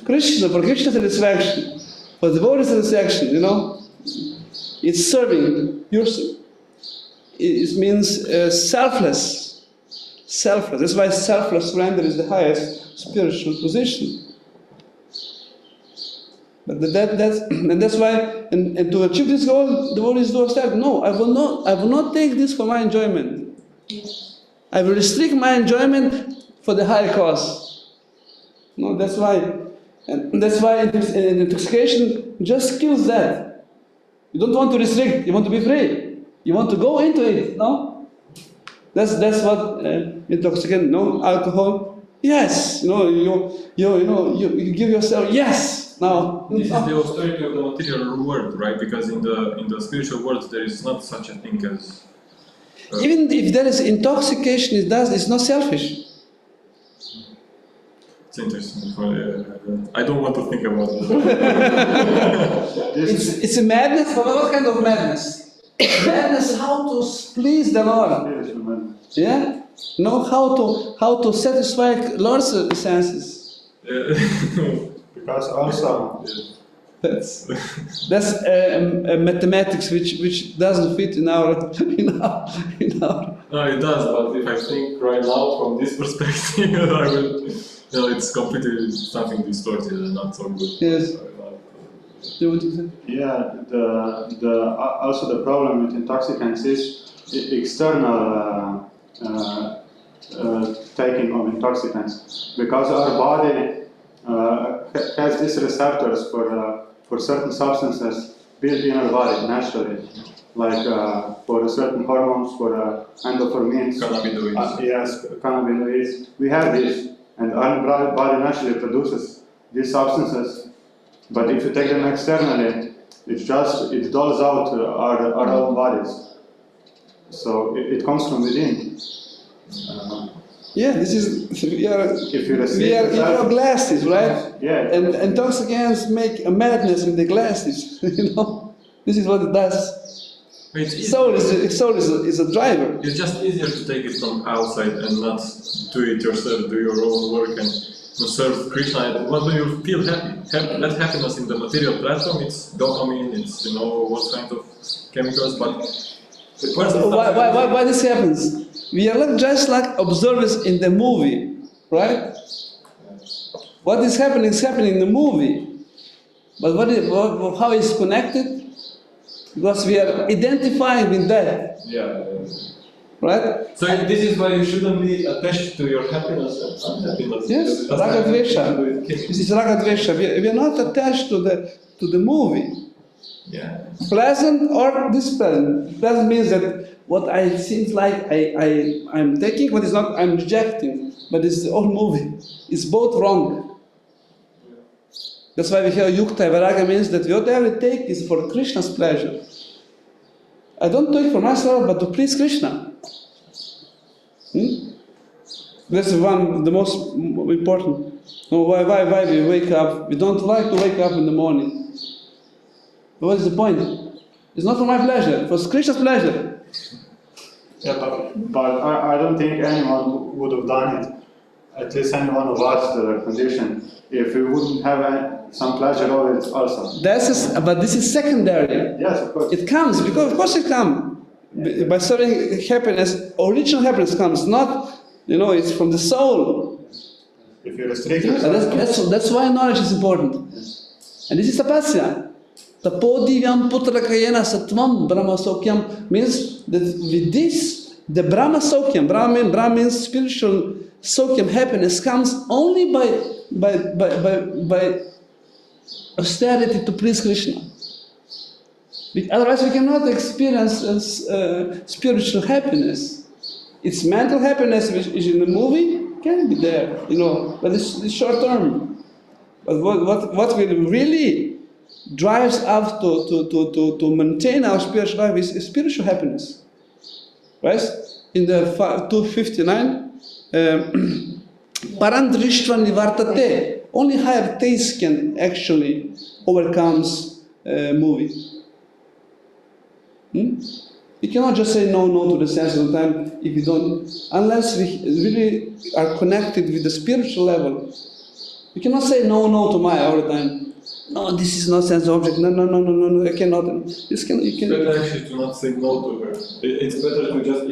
Krishna, for Krishna's satisfaction, for devotee satisfaction, it's serving yourself. It means selfless. That's why selfless surrender is the highest spiritual position. But that's why, and to achieve this goal, devotees do accept. No, I will not take this for my enjoyment. I will restrict my enjoyment for the higher cause. No, that's why intoxication just kills that. You don't want to restrict. You want to be free. You want to go into it. No, that's what intoxicant. No, alcohol. Yes, you give yourself yes. Now this is the austerity of the material world, right? Because in the spiritual world there is not such a thing as. Even if there is intoxication, it's not selfish. It's interesting. I don't want to think about it. It's a madness, but what kind of madness? Madness, how to please the Lord. Yeah? How to satisfy Lord's senses. Because also that's mathematics which doesn't fit in our. No, it does. But if I think right now from this perspective, I will. It's completely something distorted and not so good. Yes. Yeah, also the problem with intoxicants is external taking of intoxicants, because our body has these receptors for certain substances built in our body naturally, like for certain hormones, for endorphins, Cannabinoids. yes, cannabinoids. We have this, and our body naturally produces these substances. But if you take them externally, it dulls out our own bodies. So it comes from within. Yeah, this is we are glasses, right? Yeah. And intoxicants make a madness in the glasses. This is what it does. Soul is a driver. It's just easier to take it from outside and not do it yourself, do your own work and serve Krishna. And when you feel happy, that happiness in the material platform, it's dopamine, it's what kind of chemicals, but why this happens? We are not just like observers in the movie, right? What is happening in the movie. But how it's connected? Because we are identifying with that. Yeah. Right? So this is why you shouldn't be attached to your happiness and unhappiness. Yes, ragadvesha. This is ragadvesha. We are not attached to the movie. Yeah. Pleasant or displeasant. Pleasant means that what I seems like I'm taking, what is not I'm rejecting. But it's the old movie. It's both wrong. That's why we hear yukta viraga means that whatever I take is for Krishna's pleasure. I don't do it for myself, but to please Krishna. That's the most important. Why we wake up? We don't like to wake up in the morning. What is the point? It's not for my pleasure, for Krishna's pleasure. Yeah, but I don't think anyone would have done it. At least any one of us, the condition, if we wouldn't have some pleasure of it also. But this is secondary. Yes, of course. It comes, because of course it comes. By serving happiness, original happiness comes, not, it's from the soul. If you restrict yourself. That's why knowledge is important. And this is tapasya. Tapodivyam putra kayena satvam brahma sokyam means that with this, the brahma sokyam, brahma means spiritual sokyam, happiness comes only by austerity to please Krishna. Otherwise, we cannot experience spiritual happiness. It's mental happiness, which is in the movie, can be there, but it's short term. But what will really drives us to maintain our spiritual life is spiritual happiness. Right? In the 259, Parandrishva nivartate. Only higher taste can actually overcome movie. We cannot just say no to the sense all the time if we don't, unless we really are connected with the spiritual level. We cannot say no to Maya all the time. No, this is not sense object. No, I cannot. It's better actually to not say no to her. It's better to just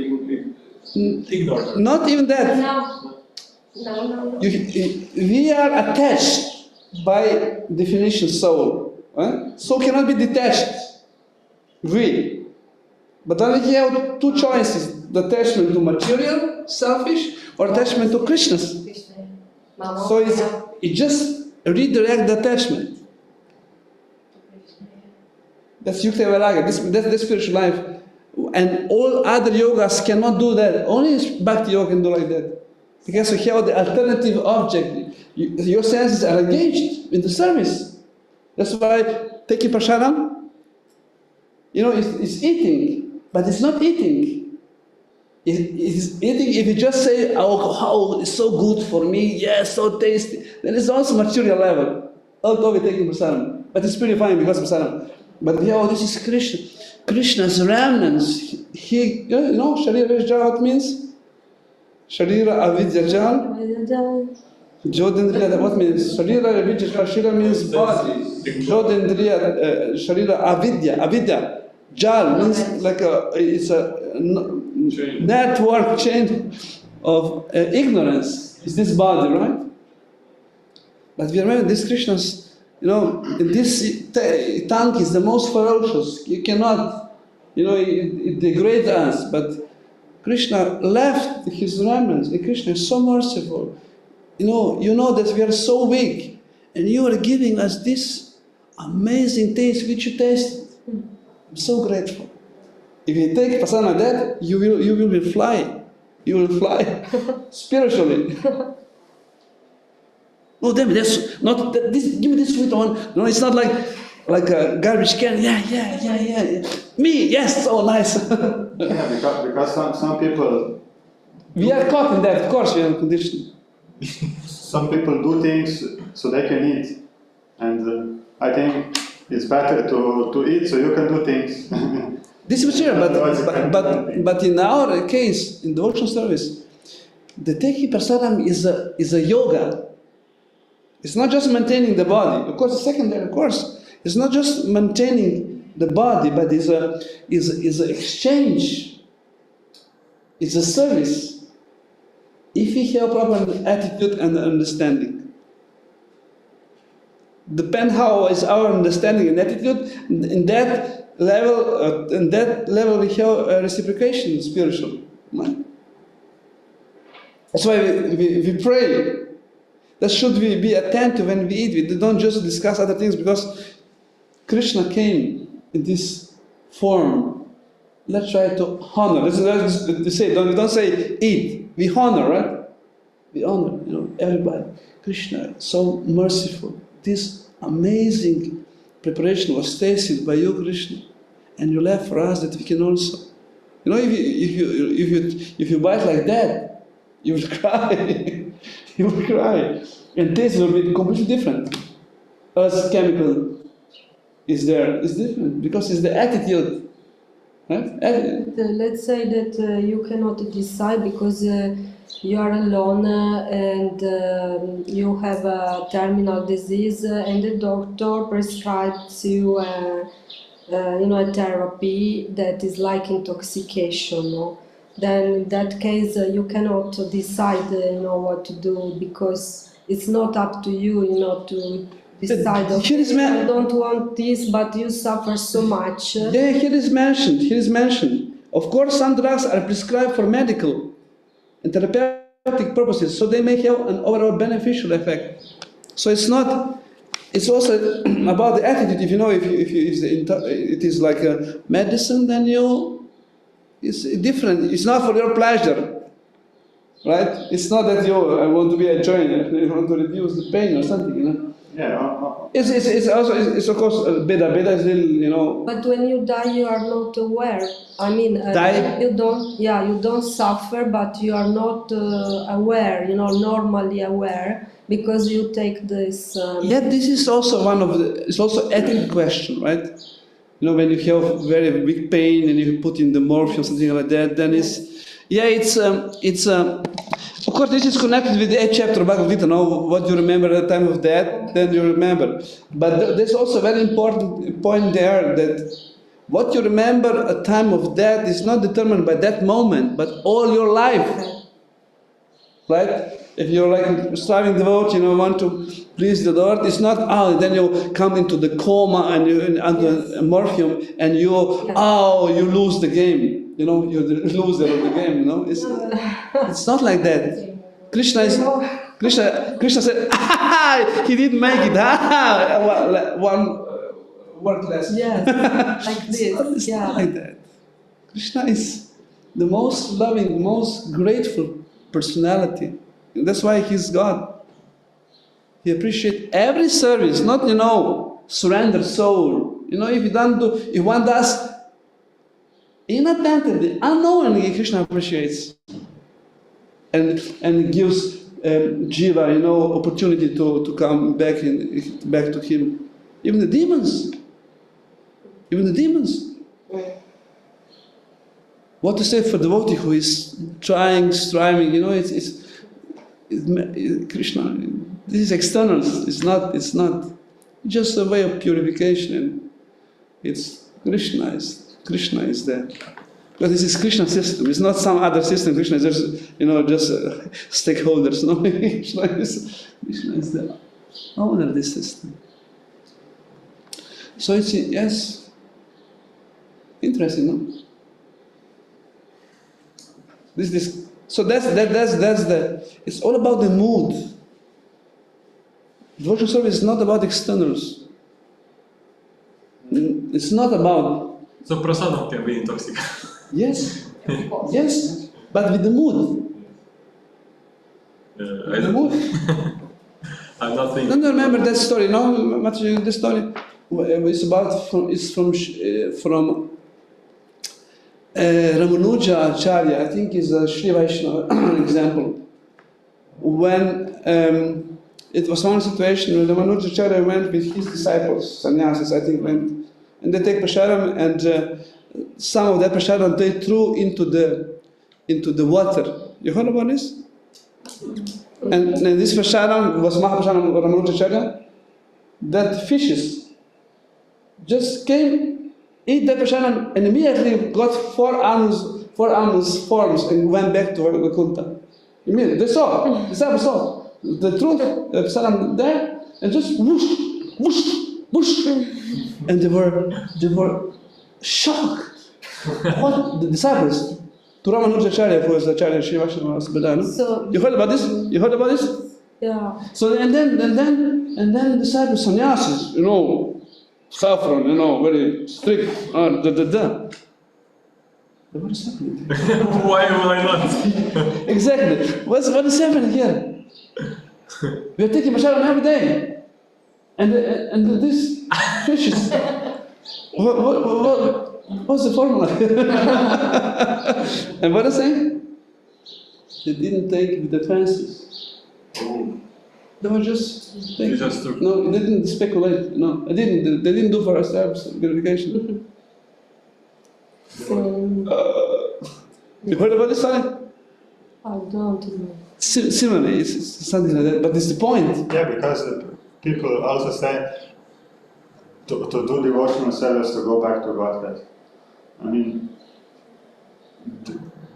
ignore her. Not even that. No. We are attached by definition soul. Soul cannot be detached. Really. But then we have two choices: the attachment to material, selfish, or attachment to Krishna's. So it just redirect the attachment. That's Yukta Vairagya, that's the spiritual life. And all other yogas cannot do that. Only Bhakti yoga can do like that. Because you have the alternative object. Your senses are engaged in the service. That's why taking prasadam, it's eating, but it's not eating. It's eating if you just say, oh, it's so good for me, yes, so tasty. Then it's also material level. Although we're taking prasadam. But it's purifying because of prasadam. But this is Krishna. Krishna's remnants. Sharira Jal, what means? Sharira Avidya Jal. Jodindriya, what means? Sharira Avidya Jal, Shira means body. Jodindriya, Sharira Avidya. Jal means like it's a network chain of ignorance. It's this body, right? But we remember this Krishna's, this tongue is the most ferocious. You cannot, it degrades us. But Krishna left his remnants. And Krishna is so merciful. You know that we are so weak. And you are giving us this amazing taste which you tasted. I'm so grateful. If you take prasadam like that, you will fly. You will fly spiritually. No, damn it, that's not this. Give me this sweet one. No, it's not like a garbage can. Yeah. Me, yes, so nice. because some people. We are caught in that. Of course, we are conditioned. Some people do things so they can eat, and I think it's better to eat so you can do things. This is true, but in our case, in devotional service, the taking prasadam is a yoga. It's not just maintaining the body. Of course, the secondary course. It's not just maintaining the body, but is an exchange. It's a service. If we have proper attitude and understanding, depend how is our understanding and attitude. In that level, we have reciprocation spiritual. Right? That's why we pray. That should we be attentive when we eat. We don't just discuss other things because Krishna came in this form. Let's try to honor. Let's say, don't say eat. We honor, right? We honor, everybody. Krishna, so merciful. This amazing preparation was tasted by you, Krishna, and you left for us that we can also. If you bite like that, you will cry. You will cry. And taste will be completely different. As chemical is there, it's different because it's the attitude. Right? Let's say that you cannot decide because you are alone and you have a terminal disease and the doctor prescribes you a therapy that is like intoxication. No? Then in that case you cannot decide what to do because it's not up to you to decide I don't want this but you suffer so much. Yeah, here is mentioned. Of course some drugs are prescribed for medical and therapeutic purposes, so they may have an overall beneficial effect. So it's not it's also about the attitude. If you know, if it is like a medicine, then it's different. It's not for your pleasure, right? It's not that I want to be enjoying, you want to reduce the pain or something, you know. Yeah. It's also of course beda. Beda is little, But when you die, you are not aware. I mean, Die? you don't suffer, but you are not aware. Normally aware because you take this. Yeah, this is also it's also ethical question, right? When you have very big pain and you put in the morphine or something like that, then of course this is connected with the 8th chapter of Bhagavad Gita. What you remember at the time of death, then you remember. But there's also a very important point there that what you remember at time of death is not determined by that moment, but all your life. Right? If you're like striving devote, want to please the Lord, it's not, then you come into the coma and you under morphium and you lose the game. You're the loser of the game, It's not like that. Krishna said, he didn't make it, one word less. Yes, like this. It's not like that. Krishna is the most loving, most grateful personality. And that's why he's God. He appreciates every service, not, surrender soul. If one does inattentively, unknowingly, Krishna appreciates and gives Jiva, opportunity to come back to him. Even the demons. What to say for devotee who is striving, it's Krishna. This is external. It's not just a way of purification. It's Krishna is there. Because this is Krishna's system. It's not some other system. Krishna is just stakeholders. No, Krishna is the owner of this system. So it's interesting, no? So that's it's all about the mood. Devotional service is not about externals. It's not about. So prasadam can be intoxicant. Yes, yes, but with the mood. I don't. I'm not thinking. Don't you remember that story? No, much the story. It's from Ramanuja Acharya. I think is a Sri Vaishnava example. When it was one situation when Ramanuja Acharya went with his disciples, sannyasis, I think, and they take prasadam, and some of that prasadam they threw into the water. You heard about this? And this prasadam was Mahaprasadam of Ramanuja Acharya. That fishes just came, ate the prasadam, and immediately got four arms forms and went back to Vaikuntha. Immediately, they saw, the disciples saw. The truth, the prasadam there, and just whoosh, whoosh, whoosh. And they were shocked. What the disciples? To Ramanuja Acharya, who was the Acharya Sri Vaishnava Sadhana. So, You heard about this? yeah. So and then the disciples, sannyasis, saffron, very strict. What is happening? Why not? Exactly. What is happening here? We are taking prasadam every day, and this fishes. What's the formula? And what is saying? They didn't take the defenses. They were just taking. No, they didn't speculate. No, they didn't do for ourselves verification. You heard about this story? I don't know. Similarly, it's something like that, but it's the point. Yeah, because people also say to do devotional service to go back to Godhead. I mean,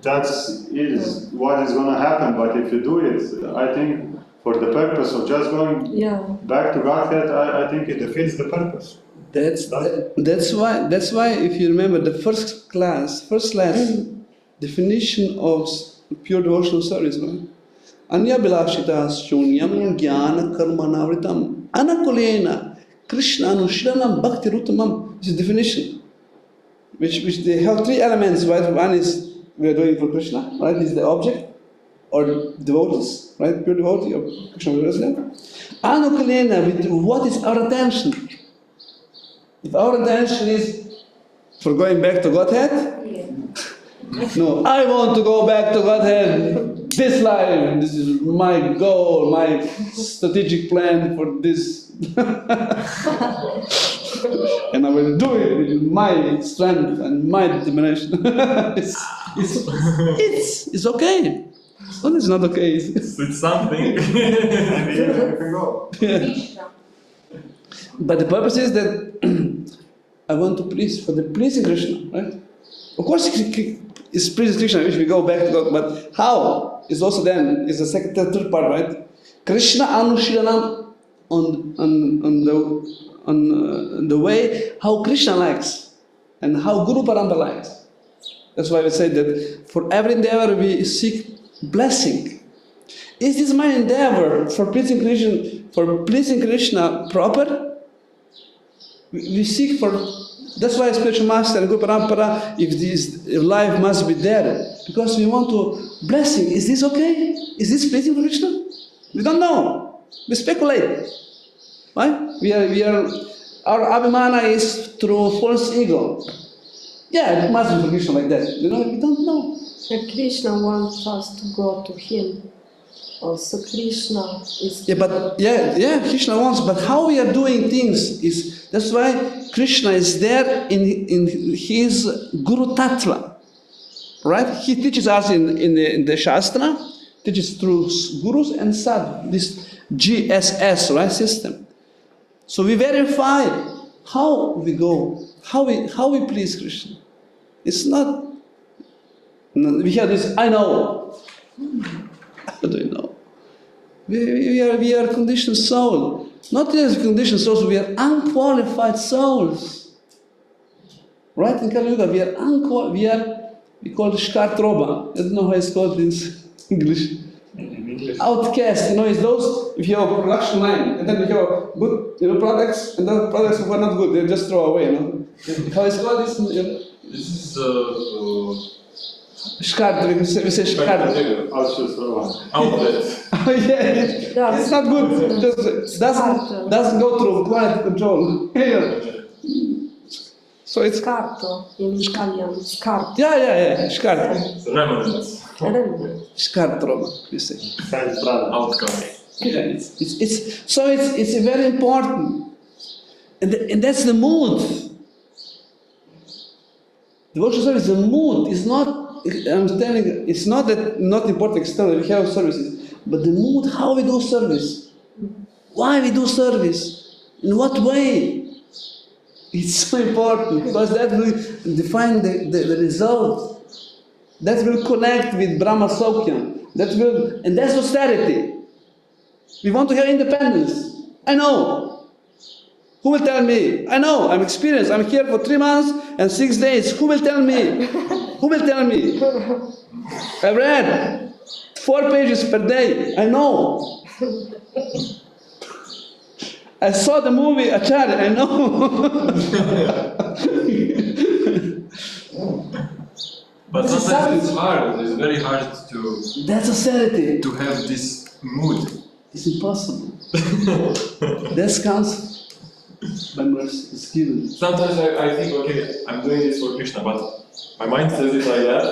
that is what is going to happen, but if you do it, I think for the purpose of just going back to Godhead, I think it defeats the purpose. That's why if you remember the first class definition of pure devotional service, right? Anyabhilashita shunyam jnana karmanavritam anakulena Krishna anushranam bhakti rutamam. This is the definition. Which they have three elements, right? One is we are doing for Krishna, right? Is the object or devotees, right? Pure devotee or Krishna consciousness. Anukulena, with what is our attention? If our attention is for going back to Godhead, no, I want to go back to Godhead this life. This is my goal, my strategic plan for this. And I will do it with my strength and my determination. it's okay. It's not okay. It's something. Maybe you can go. Krishna. But the purpose is that I want to please, for the pleasing Krishna, right? Of course, it's pleasing Krishna if we go back to God, but how is also then is the second, third part, right? Krishna Anushiranam on the way how Krishna likes and how Guru Parampara likes. That's why we say that for every endeavor we seek blessing. Is this my endeavor for pleasing Krishna proper? We seek for. That's why spiritual master and Guru Parampara, if this life must be there, because we want to blessing. Is this okay? Is this pleasing for Krishna? We don't know. We speculate. Right? We are. Our abhimana is through false ego. Yeah, it must be for Krishna like that. You know, we don't know. And Krishna wants us to go to him. Also, Krishna is. Yeah, but Krishna wants. But how we are doing things is that's why Krishna is there in his Guru Tattva, right? He teaches us in the Shastra, teaches through gurus and sadhu, this GSS, right, system. So we verify how we go, how we please Krishna. It's not. We have this. I know. How do you know? We are conditioned soul. Not just conditioned souls, we are unqualified souls. Right in Kali Yuga, we call it Shkartroba. I don't know how it's called in English. Outcast, it's those, if you have a production line, and then you have good products, and those products who are not good, they just throw away. How it's called this? This is Shkart, we say Shkart. outlet. Oh yeah, it's not good. Just doesn't go through quality control. So it's Scarto in Italian. Scarto. Yeah, Shkart. Remnant. Shkartroba, we say. Outcome. Yeah, it's very important, and that's the mood. Devotional service, the mood is not. I'm telling you, it's not that not important external. We have services, but the mood, how we do service, why we do service, in what way. It's so important because that will define the result. That will connect with Brahma Saukyam. And that's austerity. We want to have independence. I know. Who will tell me? I know. I'm experienced. I'm here for 3 months and 6 days. Who will tell me? Who will tell me? I read 4 pages per day. I know. I saw the movie Acharya. I know. But sometimes it's hard. It's very hard to. That's austerity. To have this mood. It's impossible. That comes by mercy. It's given. Sometimes I think, okay, I'm doing this for Krishna, but my mind says it like that.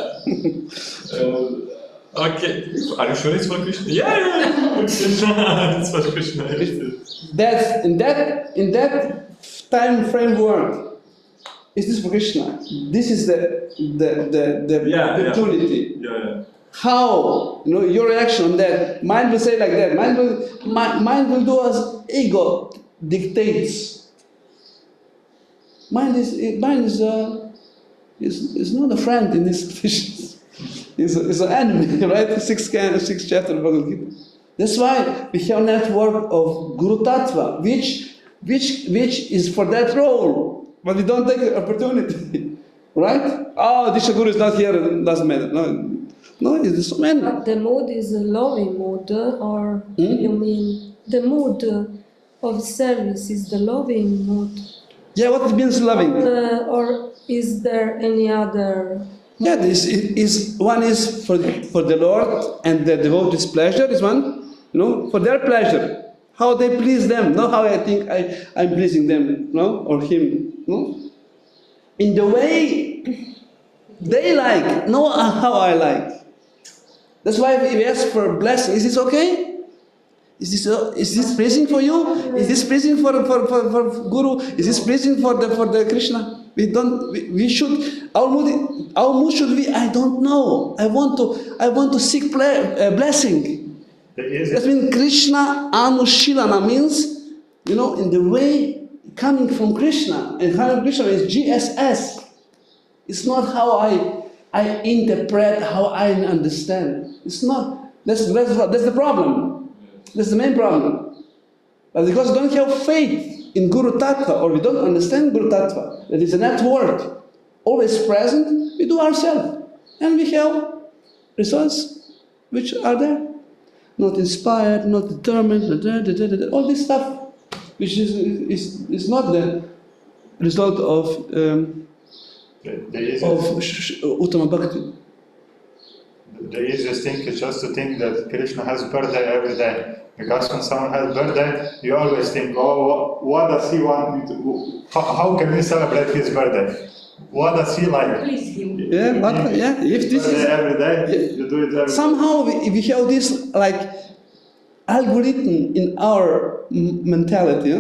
Okay, are you sure it's for Krishna? Yeah, it's for Krishna. That's in that time framework. Is this for Krishna? This is the opportunity. Yeah. How your reaction on that? Mind will say like that. Mind will do as ego dictates. Mind is not a friend in this situation. It's an enemy, right? Sixth chapter of Bhagavad Gita. That's why we have a network of Guru Tattva, which is for that role, but we don't take the opportunity, right? Oh, Disha Guru is not here, it doesn't matter. No, No, it's so many. But the mood is a loving mood, or you mean the mood of service is the loving mood? Yeah, what it means loving? Or is there any other? Yeah, this is one is for the Lord and the devotee's pleasure is one, for their pleasure. How they please them, not how I think I'm pleasing them, or him, in the way they like, not how I like. That's why we ask for blessing. Is this okay? Is this pleasing for you? Is this pleasing for Guru? Is this pleasing for the Krishna? We should, our mood should be, I don't know. I want to seek blessing. That means Krishna Anushilana means, in the way coming from Krishna. And coming from Krishna is GSS. It's not how I interpret, how I understand. It's not. That's the problem. That's the main problem. But because we don't have faith in Guru Tattva, or we don't understand Guru Tattva, that is a network, always present, we do ourselves. And we have results which are there. Not inspired, not determined, all this stuff, which is not the result of Uttama Bhakti. The easiest thing is just to think that Krishna has birthday every day. Because when someone has birthday, you always think, oh, what does he want me to, how can we celebrate his birthday? What does he like? If this is every day, you do it every somehow we have this like algorithm in our mentality.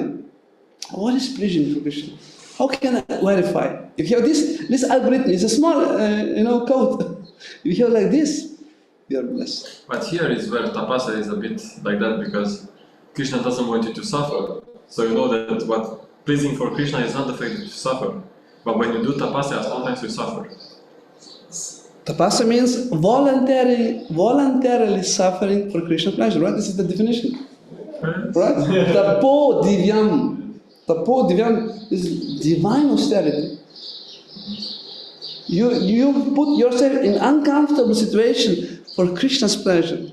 What is pleasing for Krishna? How can I verify? If you have this algorithm, it's a small code. If you have like this, you are blessed. But here is where tapasa is a bit like that, because Krishna doesn't want you to suffer. So you know that what pleasing for Krishna is not the fact that you suffer. But when you do tapasya, sometimes you suffer. Tapasya means voluntarily suffering for Krishna pleasure, right? This is the definition. Right? Tapo divyam. Tapo divyam is divine austerity. You put yourself in uncomfortable situation for Krishna's pleasure.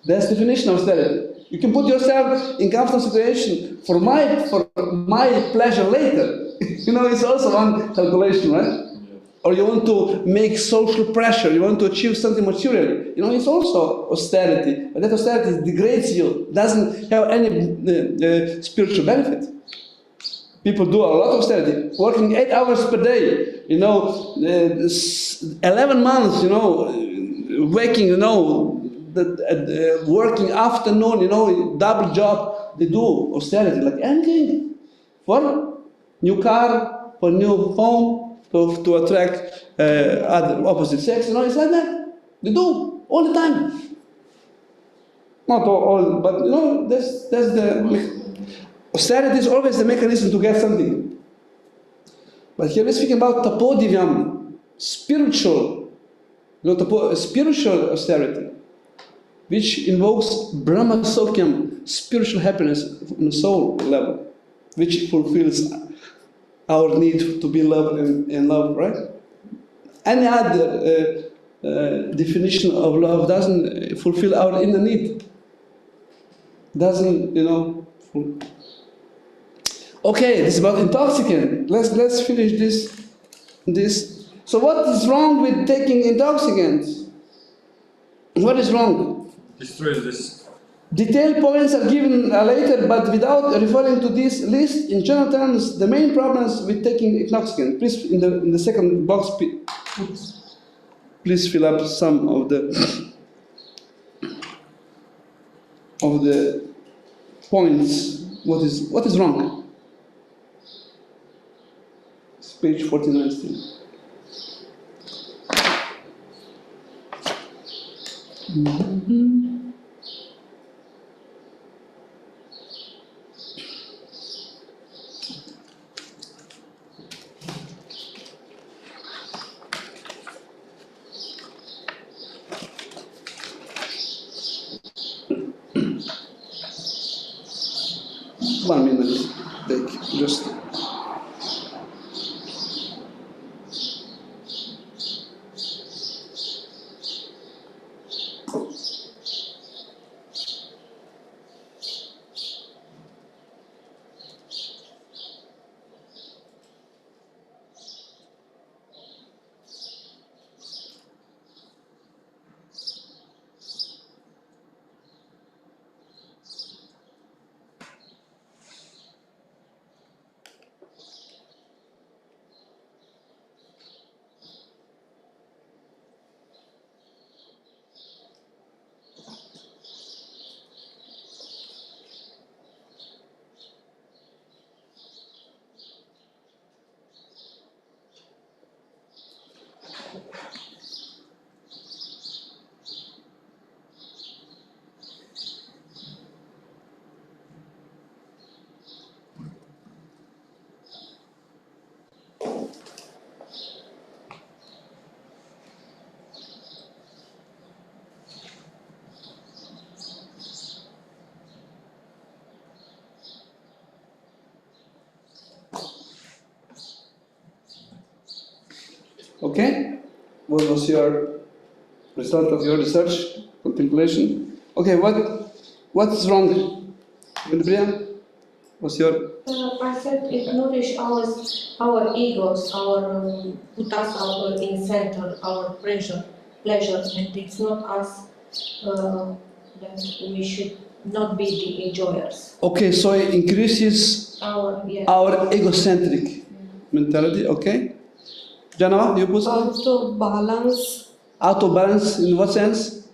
That's the definition of austerity. You can put yourself in comfortable situation for my pleasure later. It's also one calculation, right? Or you want to make social pressure, you want to achieve something materially. It's also austerity. But that austerity degrades you, doesn't have any spiritual benefit. People do a lot of austerity, working 8 hours per day, 11 months, waking, working afternoon, double job. They do austerity like anything. For new car, for new home, to attract other opposite sex, it's like that. They do all the time. Not all, but that's the austerity is always the mechanism to get something. But here we're speaking about tapodivyam, spiritual, spiritual austerity, which invokes Brahma Sokyam, spiritual happiness on the soul level, which fulfills our need to be loved and loved, right? Any other definition of love doesn't fulfill our inner need. Doesn't, Okay, this is about intoxicant. Let's finish this. So what is wrong with taking intoxicants? What is wrong? Destroys this. Detailed points are given later, but without referring to this list, in general terms, the main problems with taking intoxicant. Please, in the second box, please fill up some of the points. What is wrong? It's page 49 still. One minute, take just. Okay? What was your result of your research, contemplation? Okay, what's wrong? Brian, what's your... I said it nourishes our egos, put us in center, our pleasure, and it's not us that we should not be the enjoyers. Okay, so it increases Our egocentric mentality, okay? Jana, you put Out of balance, out of balance in what sense?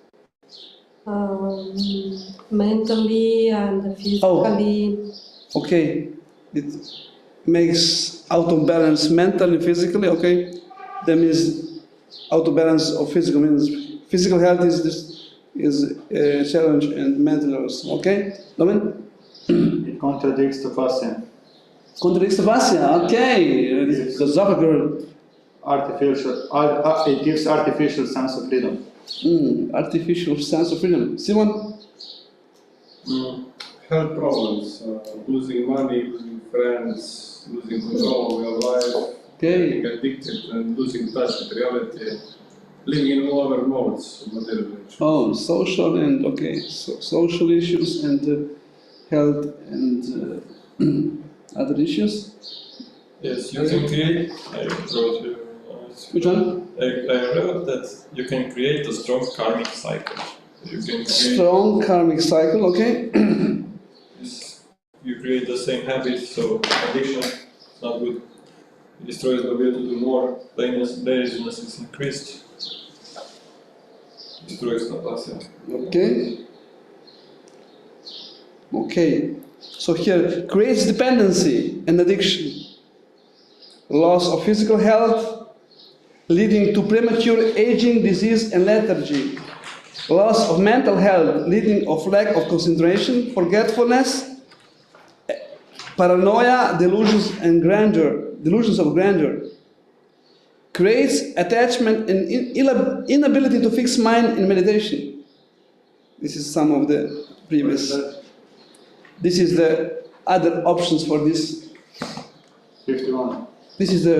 mentally and physically. Okay, it makes out of balance mentally, physically, okay? That means out of balance of physical means physical health is a challenge and mental also, okay? Domin? It contradicts the fascia. Contradicts the fascia, okay. The Zapper It gives artificial sense of freedom. artificial sense of freedom. Simon? Health problems, losing money, losing friends, losing control of your life, Okay. getting addicted and losing touch with reality, living in all other modes of material nature. Oh, social and okay, so social issues and health and other issues. Yes, you can create. I wrote you. Which one? I wrote that you can create a strong karmic cycle. You can create. Strong karmic cycle. Okay. You create the same habit, so addiction is not good. It destroys the will to do more. Laziness is increased. Destroys the passion. Okay. Okay. So here creates dependency and addiction. Loss of physical health, leading to premature aging, disease, and lethargy. Loss of mental health, leading of lack of concentration, forgetfulness, paranoia, delusions of grandeur. Creates attachment and inability to fix mind in meditation. This is some of the previous. This is the other options for this. 51. This is the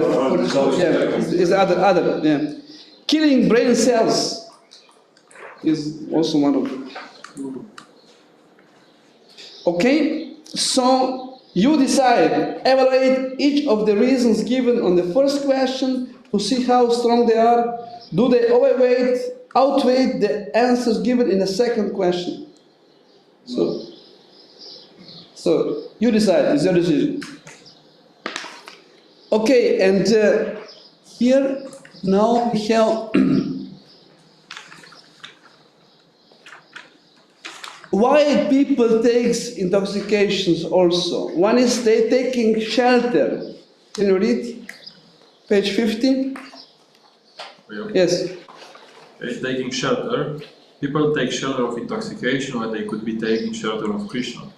is the other yeah. Killing brain cells is also one of them. Okay, so you decide, evaluate each of the reasons given on the first question to see how strong they are. Do they outweigh the answers given in the second question? So you decide, it's your decision. Okay, and here now we have why people takes intoxications also. One is they taking shelter. Can you read page 50? Yes. Taking shelter. People take shelter of intoxication when they could be taking shelter of Krishna.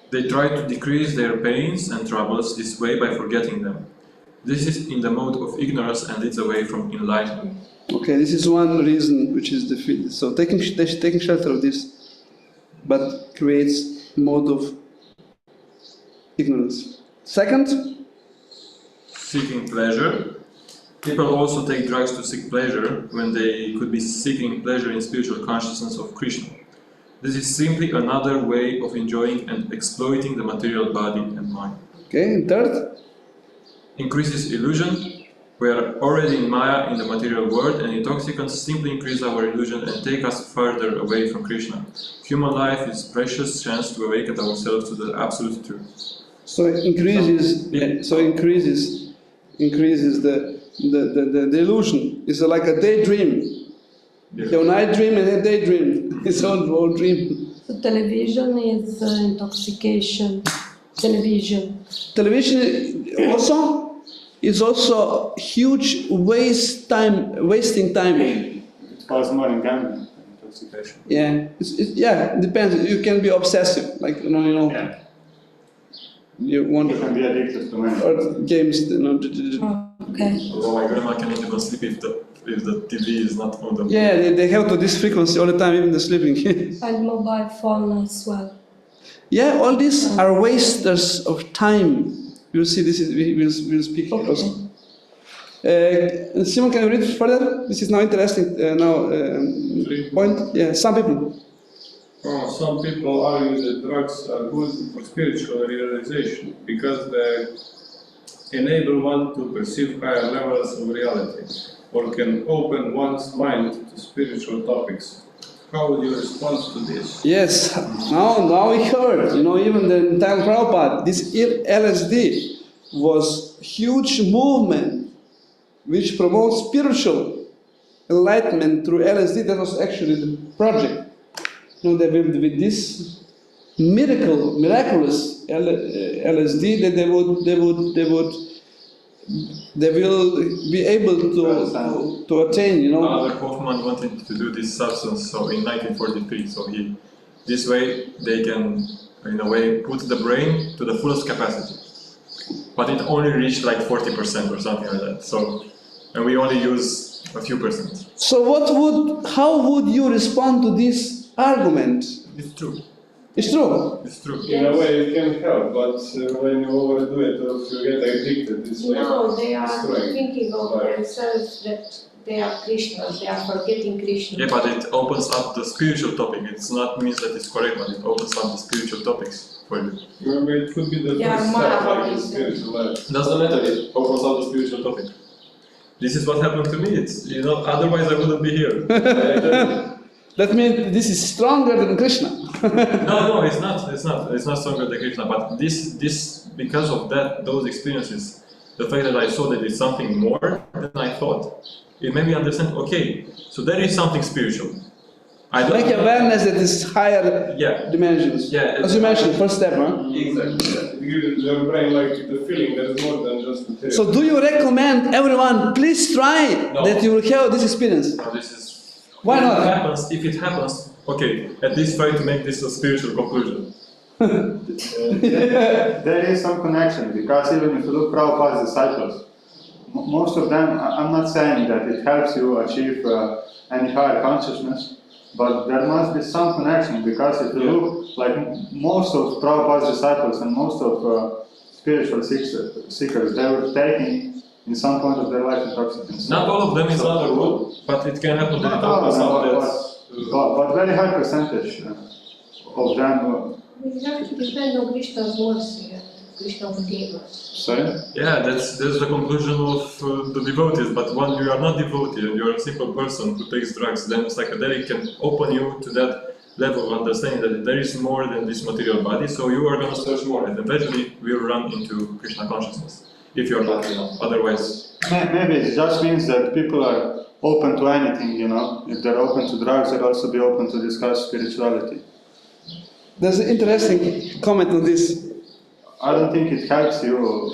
They try to decrease their pains and troubles this way by forgetting them. This is in the mode of ignorance and leads away from enlightenment. Okay, this is one reason which is defeated. So taking shelter of this, but creates mode of ignorance. Second, seeking pleasure. People also take drugs to seek pleasure when they could be seeking pleasure in spiritual consciousness of Krishna. This is simply another way of enjoying and exploiting the material body and mind. Okay, and third? Increases illusion. We are already in Maya in the material world, and intoxicants simply increase our illusion and take us further away from Krishna. Human life is a precious chance to awaken ourselves to the absolute truth. So it increases the illusion. It's like a daydream. Yes. You have a night dream and a daydream. It's all dream. So television is intoxication. Television. Television is also huge wasting time. It falls more in gambling than intoxication. Yeah, it depends. You can be obsessive, like Yeah. You want You can be addicted to many. or games. Okay. Although my grandma cannot even sleep if the TV is not on the. Yeah, they have to this frequency all the time, even the sleeping. And mobile phone as well. Yeah, all these are wasters of time. You'll see. We'll speak also. Simon, can you read further? This is now interesting. Point. Yeah, some people. Some people argue that drugs are good for spiritual realization because they enable one to perceive higher levels of reality or can open one's mind to spiritual topics. How would you respond to this? Yes, now we heard, even the entire Prabhupada, this LSD was huge movement which promotes spiritual enlightenment through LSD. That was actually the project. They will with this miraculous LSD that they will be able to attain. Father Hoffman wanted to do this substance in 1943. So this way they can, in a way, put the brain to the fullest capacity. But it only reached like 40% or something like that. And we only use a few percent. So how would you respond to this argument? It's true. It's true. It's true. In a way it can help, but when you overdo it or if you get addicted, it's like No, they are destroying. thinking of themselves that they are Krishnas, they are forgetting Krishna. Yeah, but it opens up the spiritual topic. It's not means that it's correct, but it opens up the spiritual topics for you. Remember, it could be the Yeah, first more step, about like in it. spiritual life. Doesn't matter, it opens up the spiritual topic. This is what happened to me. It's otherwise I wouldn't be here. That means this is stronger than Krishna. No, it's not. It's not stronger than Krishna. But this because of those experiences, the fact that I saw that it's something more than I thought, it made me understand. Okay, so there is something spiritual. Make awareness that is higher dimensions. Yeah, as you mentioned, first step, huh? Exactly. It gives your brain like the feeling that is more than just material. So, do you recommend everyone? Please try that you will have this experience. No, this is. Why not? If it happens, okay, at least try to make this a spiritual conclusion. There is some connection, because even if you look Prabhupada's disciples, most of them, I'm not saying that it helps you achieve any higher consciousness, but there must be some connection, because if you look, like most of Prabhupada's disciples and most of spiritual seekers, they were taking in some point of their life intoxicants. Not all of them is not a rule, but it can happen that it opens up that. But very high percentage of them. We have to depend on Krishna's mercy and Krishna forgave us. Sorry? Yeah, that's the conclusion of the devotees. But when you are not devotee and you are a simple person who takes drugs, then psychedelic can open you to that level of understanding that there is more than this material body. So you are going to search more, and eventually we will run into Krishna consciousness. If you are lucky enough, otherwise. Maybe it just means that people are open to anything, If they're open to drugs, they'll also be open to discuss spirituality. There's an interesting comment on this. I don't think it helps you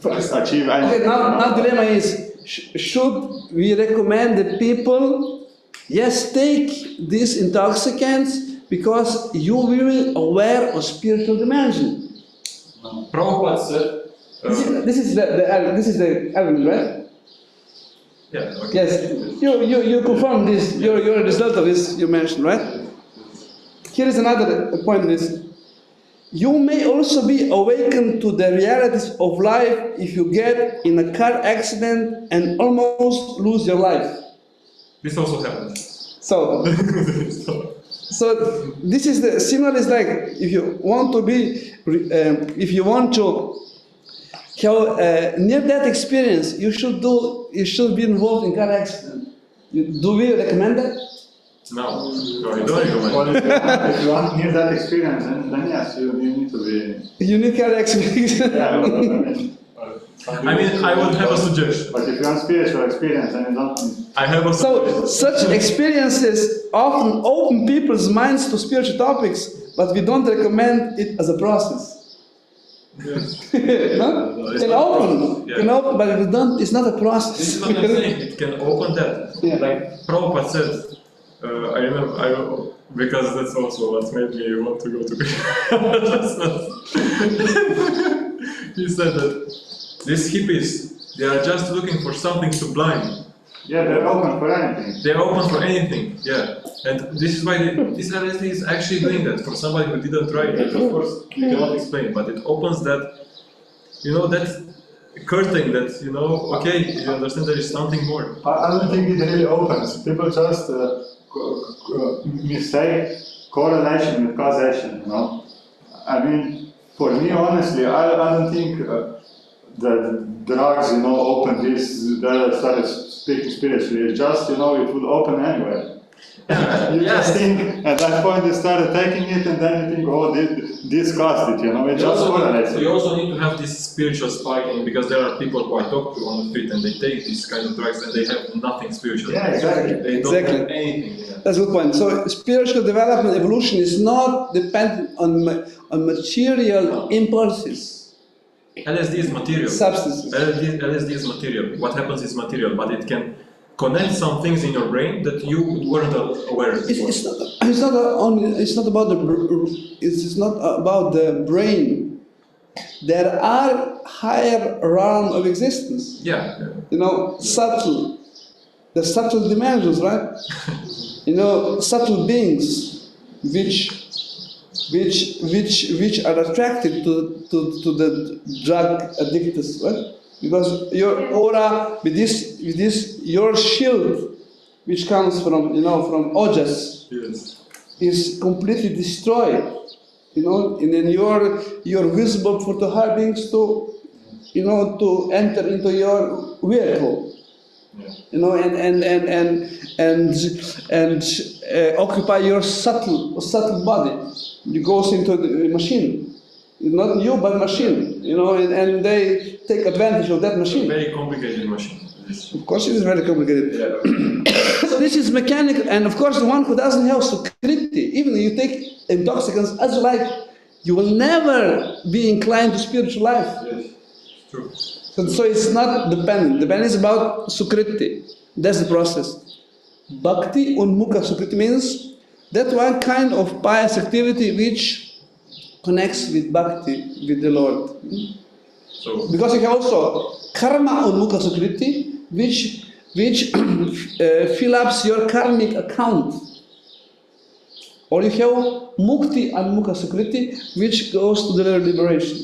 achieve anything. Okay, now the dilemma is, should we recommend the people, yes, take these intoxicants because you will be aware of spiritual dimension? Prabhupada said. This is the argument, right? Yeah. Okay. Yes. You confirm this. You're a result of this you mentioned, right? Here is another point. This you may also be awakened to the realities of life if you get in a car accident and almost lose your life. This also happens. So this is the similar. Is like if you want to be, if you want to have near-death experience, you should be involved in car accident. Do we recommend that? No, you don't recommend. Well, if you want near-death experience, then yes, you need to be. You need car experience. Yeah, I mean, I would have a suggestion. But if you want spiritual experience, then you don't. I have a So such experiences often open people's minds to spiritual topics, but we don't recommend it as a process. Yes. No? It's Can not open, process, yeah. can open, but we don't. It's not a process. This is what I'm saying. It can open that. Yeah. Like Prabhupada said, I remember, because that's also what made me want to go to Krishna. He said that these hippies, they are just looking for something sublime. Yeah, they're open for anything. They're open for anything, yeah. And this is why this LSD is actually doing that for somebody who didn't try it. Of course, you cannot explain, but it opens that, that curtain that, you know, okay, you understand there is something more. I don't think it really opens. People just mistake correlation with causation, you know. I mean, for me, honestly, I don't think that drugs, you know, open this, that started speaking spiritually. It's just, you know, it would open anyway. You just think, at that point you started taking it and then you think, oh, this caused it, you know, it just correlates. You also need to have this spiritual sparking, because there are people who I talk to on the street and they take these kind of drugs and they have nothing spiritual. Yeah, exactly. They don't have anything. Yeah. That's a good point. So spiritual development, evolution is not dependent on material impulses. LSD is material. Substances. LSD is material. What happens is material, but it can connect some things in your brain that you weren't aware of. It's not about the brain. There are higher realm of existence. Yeah. You know, the subtle dimensions, right? You know, subtle beings, which are attracted to the drug addicts, right? Because your aura, with this, your shield, which comes from, you know, from ojas, Yes. is completely destroyed. You know, and then you're visible for the higher beings to, you know, to enter into your vehicle. Yeah. You know, and occupy your subtle body. It goes into the machine. Not you, but machine. You know, and they take advantage of that machine. Very complicated machine. Of course, it is very complicated. Yeah. So this is mechanical, and of course, the one who doesn't have Austerity, even if you take intoxicants as life, you will never be inclined to spiritual life. Yes. True. So it's not dependent. Dependent is about Sukriti. That's the process. Bhakti Unmukha Sukriti means that one kind of pious activity which connects with Bhakti, with the Lord. So, Because you have also Karma Unmukha Sukriti, which fill up your karmic account. Or you have Mukti Unmukha Sukriti, which goes to the liberation.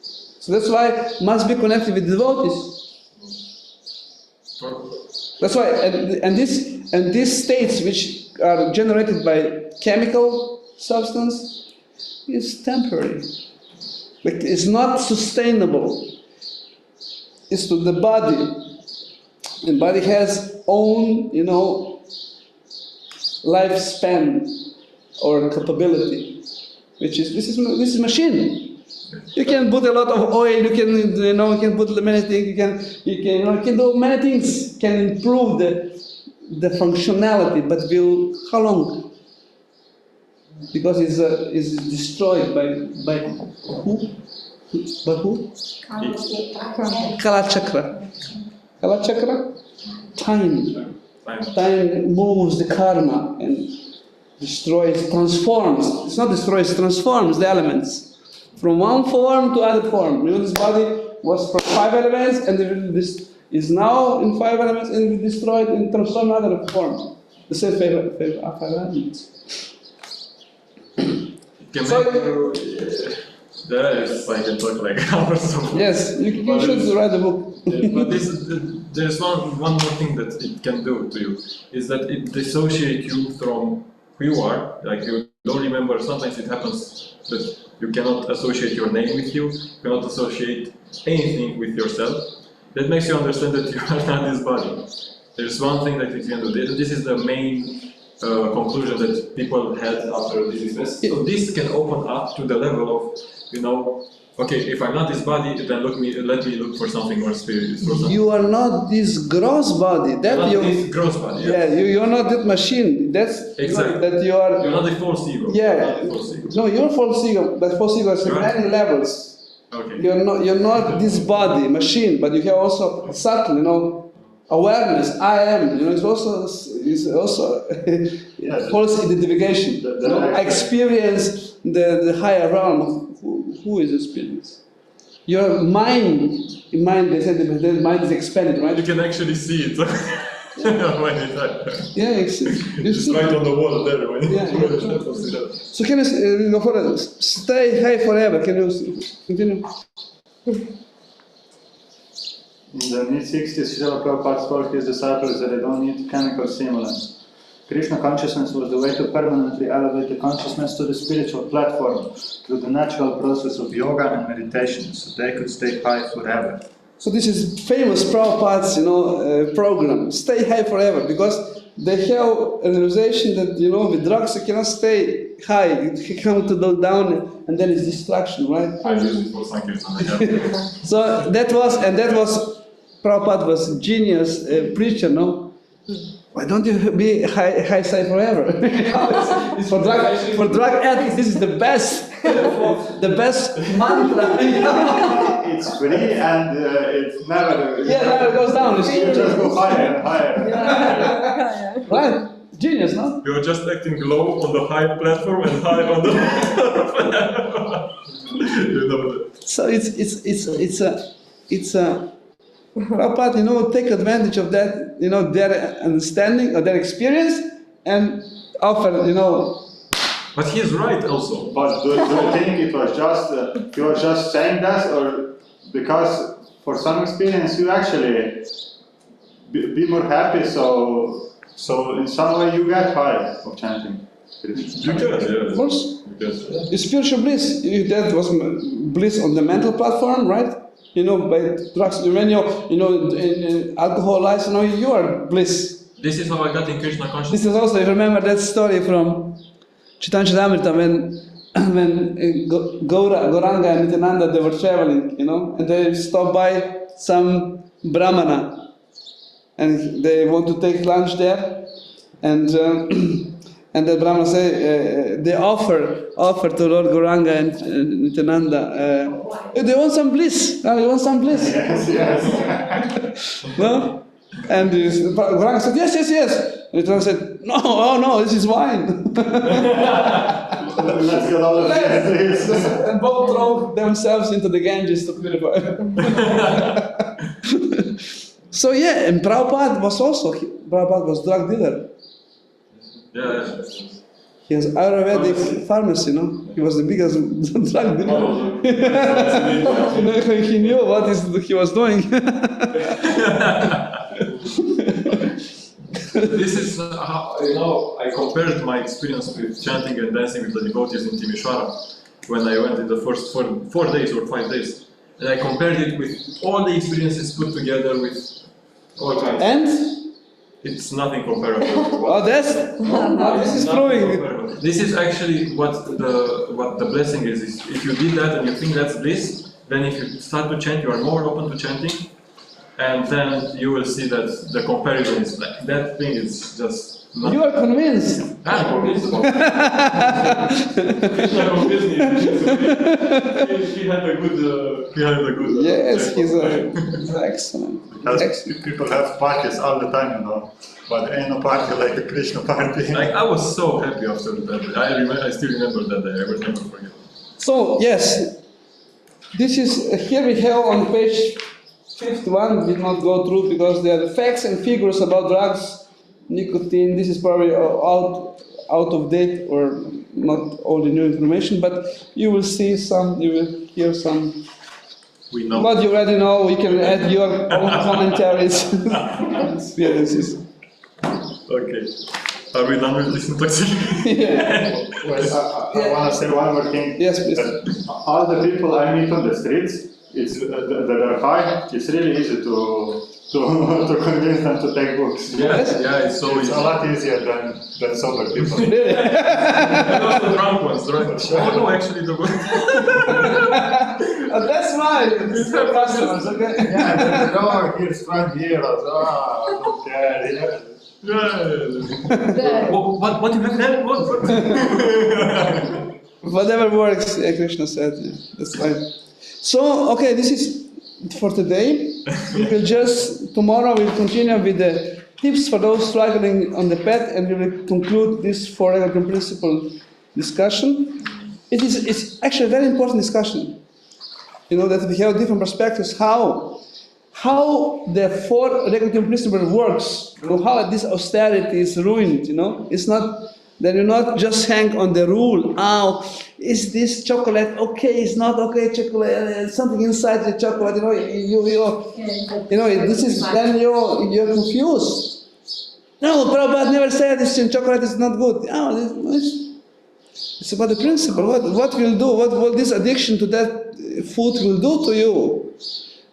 So that's why it must be connected with devotees. That's why, and these states which are generated by chemical substance is temporary. Like, it's not sustainable. It's to the body. And body has own, you know, lifespan or capability, which is this is machine. You can put a lot of oil. You can put many things. You can do many things. Can improve the functionality, but how long? Because it's destroyed by who? By who? Kala chakra. Kala chakra. Time moves the karma and destroys, transforms. It's not destroys, it transforms the elements from one form to other form. You know, this body was from 5 elements, and this is now in 5 elements and will be destroyed and transformed in other form. The same 5 elements. There is, I can talk like hours of. Yes, you should write a book. But there's one more thing that it can do to you, is that it dissociates you from who you are. Like, you don't remember, sometimes it happens that you cannot associate your name with you cannot associate anything with yourself. That makes you understand that you are not this body. There's one thing that you can do. This is the main conclusion that people had after this experience. So this can open up to the level of, you know, okay, if I'm not this body, then let me look for something more spiritual. You are not this gross body. This gross body. Yeah, you're not that machine. That's exactly. That you are. You're not the false ego. Yeah. No, you're false ego. But false ego has many levels. Okay. You're not this body machine, but you have also subtle, you know, awareness. I am. You know, it's also false identification. I experience the higher realm of who is experience. Your mind, they said the mind is expanded, right? You can actually see it. When it happens. Yeah, it's right on the wall there. When it happens. So can you go further? Stay high forever. Can you continue? In the mid-60s, Srila Prabhupada told his disciples that they don't need chemical stimulants. Krishna consciousness was the way to permanently elevate the consciousness to the spiritual platform through the natural process of yoga and meditation, so they could stay high forever. So this is famous Prabhupada's, program, stay high forever, because they have a realization that, with drugs you cannot stay high, you come to go down and then it's destruction, right? I use it for Sankirtan. So that was Prabhupada was a genius preacher, no? Why don't you be high side forever? It's for drug addicts, this is the best, the best mantra. It's free and it never... never goes down. You just go higher and higher. Yeah. Right? Genius, no? You're just acting low on the high platform and high on the... So it's a Prabhupada, take advantage of that, their understanding or their experience and offer, But he is right also. But do you think it was just, you were just saying that, or because for some experience you actually be more happy, so in some way you get high of chanting? You can, yeah. Of course. Yes. Spiritual bliss. That was bliss on the mental platform, right? By drugs, when you're, in alcohol life, you are bliss. This is how I got in Krishna This consciousness. is also, I remember that story from Chaitanya Charitamrita when Gauranga and Nityananda, they were traveling, and they stopped by some Brahmana, and they want to take lunch there, and the Brahmana say they offer to Lord Gauranga and Nityananda, they want some bliss. You want some bliss? Yes. No? And Gauranga said, yes. And Nityananda said, no, this is wine. Let's get all of this. And both throw themselves into the Ganges to purify. So and Prabhupada was drug dealer. Yeah. He has Ayurvedic pharmacy, He was the biggest drug dealer. He knew what he was doing. This is how, I compared my experience with chanting and dancing with the devotees in Timisoara when I went in the first 4 days or 5 days. And I compared it with all the experiences put together with all kinds. And? It's nothing comparable. This is proving. This is actually what the blessing is. If you did that and you think that's bliss, then if you start to chant, you are more open to chanting. And then you will see that the comparison is like, that thing is just not... You are convinced. I'm convinced about it. He had a good... Yes, he's excellent. Because people have parties all the time, but there ain't no party like a Krishna party. Like, I was so happy after that. I still remember that day. I will never forget. So, yes, this is, here we have on page 51, did not go through because there are the facts and figures about drugs, nicotine. This is probably out of date or not all the new information, but you will see some, you will hear some. We know. What you already know, we can add your own commentaries, experiences. Okay. Are we done with this intoxication? I want to say one more thing. Yes, please. All the people I meet on the streets, that are high, it's really easy to convince them to take books. Yes, it's so It's easy. a lot easier than sober people. Really? And also the drunk ones, right? Oh no, actually the That's mine. It's for customers, okay? Yeah, no, here's front here. I don't care. What you have there? What? Whatever works, Krishna said. Yeah, that's fine. So, okay, this is for today. We will tomorrow we'll continue with the tips for those struggling on the path, and we will conclude this four-elegant principle discussion. It's actually a very important discussion. That we have different perspectives, how the four regulative principle works, how this austerity is ruined, It's not then you not just hang on the rule. Oh, is this chocolate okay? It's not okay. Chocolate, something inside the chocolate. This is then you're confused. No, Prabhupada never said this chocolate is not good. It's about the principle. What will do? What will this addiction to that food will do to you?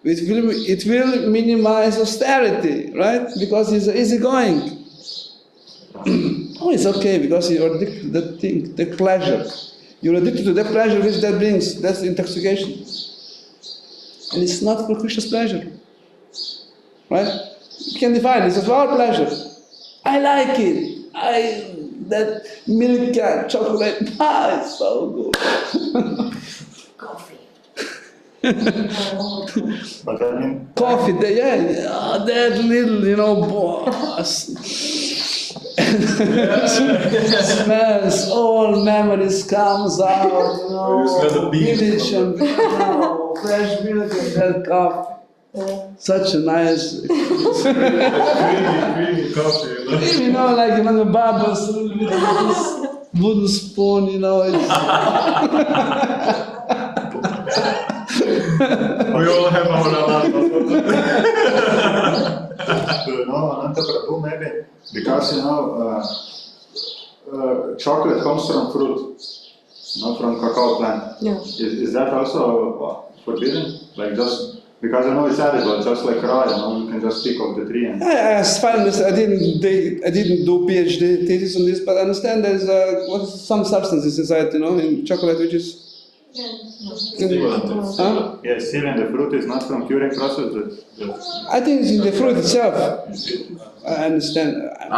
It will minimize austerity, right? Because it's easygoing. Oh, it's okay because you're addicted to that thing, the pleasure. You're addicted to the pleasure which that brings. That's intoxication. And it's not for Krishna's pleasure. Right? You can define it. It's for our pleasure. I like it. That milk chocolate, it's so good. Coffee. But I mean, Coffee, that little, boss. Smells, all memories comes out, You smell the beans. village and fresh milk and that coffee. Such a nice, creamy coffee, like the bubbles with this wooden spoon, it's We all have our alarm. Ananta Prabhu, maybe because chocolate comes from fruit, not from cacao plant. Yeah. Is that also forbidden? Like just because I know it's edible, just like raw, you can just pick off the tree and. As far as I didn't do PhD thesis on this, but I understand there's some substances inside, in chocolate which is. Huh? Yeah, still in the fruit is not from curing process. I think it's in the fruit itself. I understand. I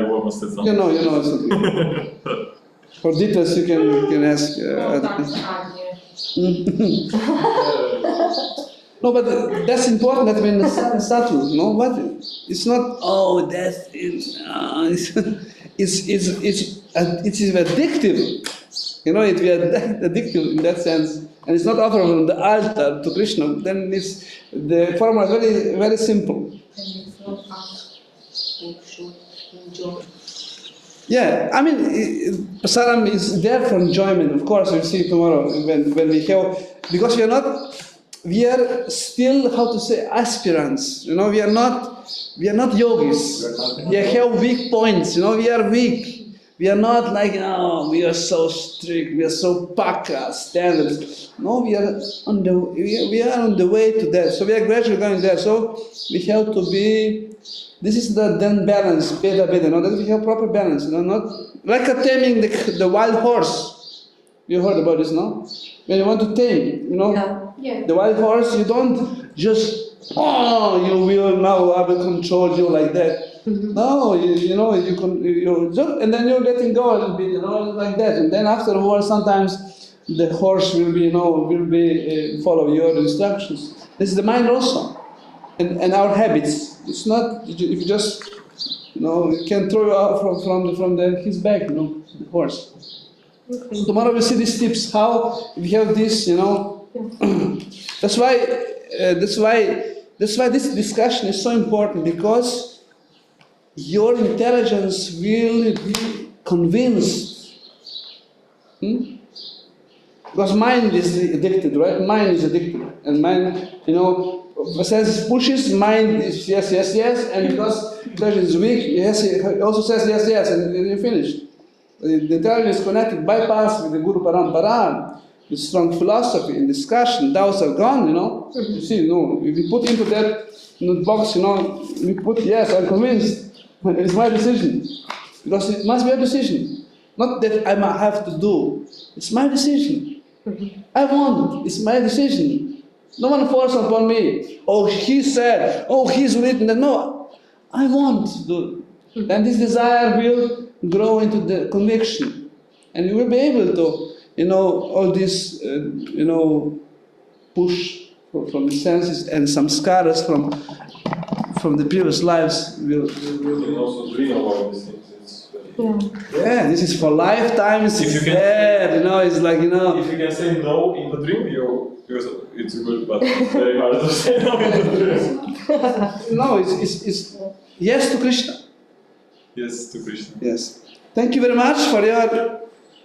almost said something. You know something. For details, you can ask. No, but that's important. That when subtle, what? It's not. Oh, that's it. It's addictive. It will be addictive in that sense, and it's not offered on the altar to Krishna. Then the formula is very, very simple. And it's not us who should enjoy. Yeah, I mean, prasadam is there for enjoyment. Of course, we'll see tomorrow when we have, because we are still, how to say, aspirants. We are not yogis. We have weak points. We are weak. We are not like, we are so strict, we are so paka standards. No, we are on the way to that. So we are gradually going there. So we have to be. This is the then balance, beta. That we have proper balance. Not like taming the wild horse. You heard about this, no? When you want to tame, Yeah. the wild horse, you don't just. You will now I will control you like that. No, you jump and then you're letting go a little bit, like that. And then afterwards, sometimes the horse will be follow your instructions. This is the mind also, and our habits. It's not if you just, you can throw you out from his back, the horse. Okay. Tomorrow we'll see these tips. How we have this, That's why this discussion is so important, because your intelligence will be convinced. Because mind is addicted, right? Mind is addicted. And mind, says pushes, mind is yes, and because intelligence is weak, yes, it also says yes, and you're finished. The intelligence is connected, bypass with the Guru Parampara, with strong philosophy and discussion. Doubts are gone, You see, if we put into that box, we put yes, I'm convinced. It's my decision. Because it must be a decision. Not that I might have to do. It's my decision. I want. It's my decision. No one forces upon me. Oh, he said. Oh, he's written. No, I want to do it. And this desire will grow into the conviction. And you will be able to, all this, push from the senses and some scars from the previous lives will. You can also dream about these things. Yeah, this is for lifetimes. If you can- it's like, If you can say no in the dream, it's good, but it's very hard to say no in the dream. No, it's yes to Krishna. Yes, to Krishna. Yes. Thank you very much for your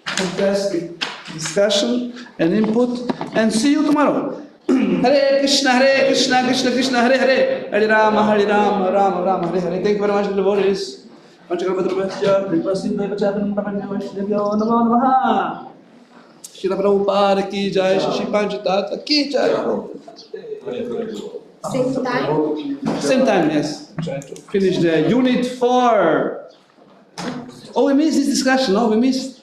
fantastic discussion and input, and see you tomorrow. Hare Krishna, Krishna Krishna, Hare Hare, Hare Rama, Rama Rama, Hare Hare. Thank you very much, devotees. Panchakalpatrupasya, Kripasinda Vachatanam Pramanya Vaishnavyo Namo Namaha. Srila Prabhupada ki jai, Shashi Panchitata ki jai. Same time? Same time, yes. Try to finish the unit 4. Oh, we missed this discussion. No, we missed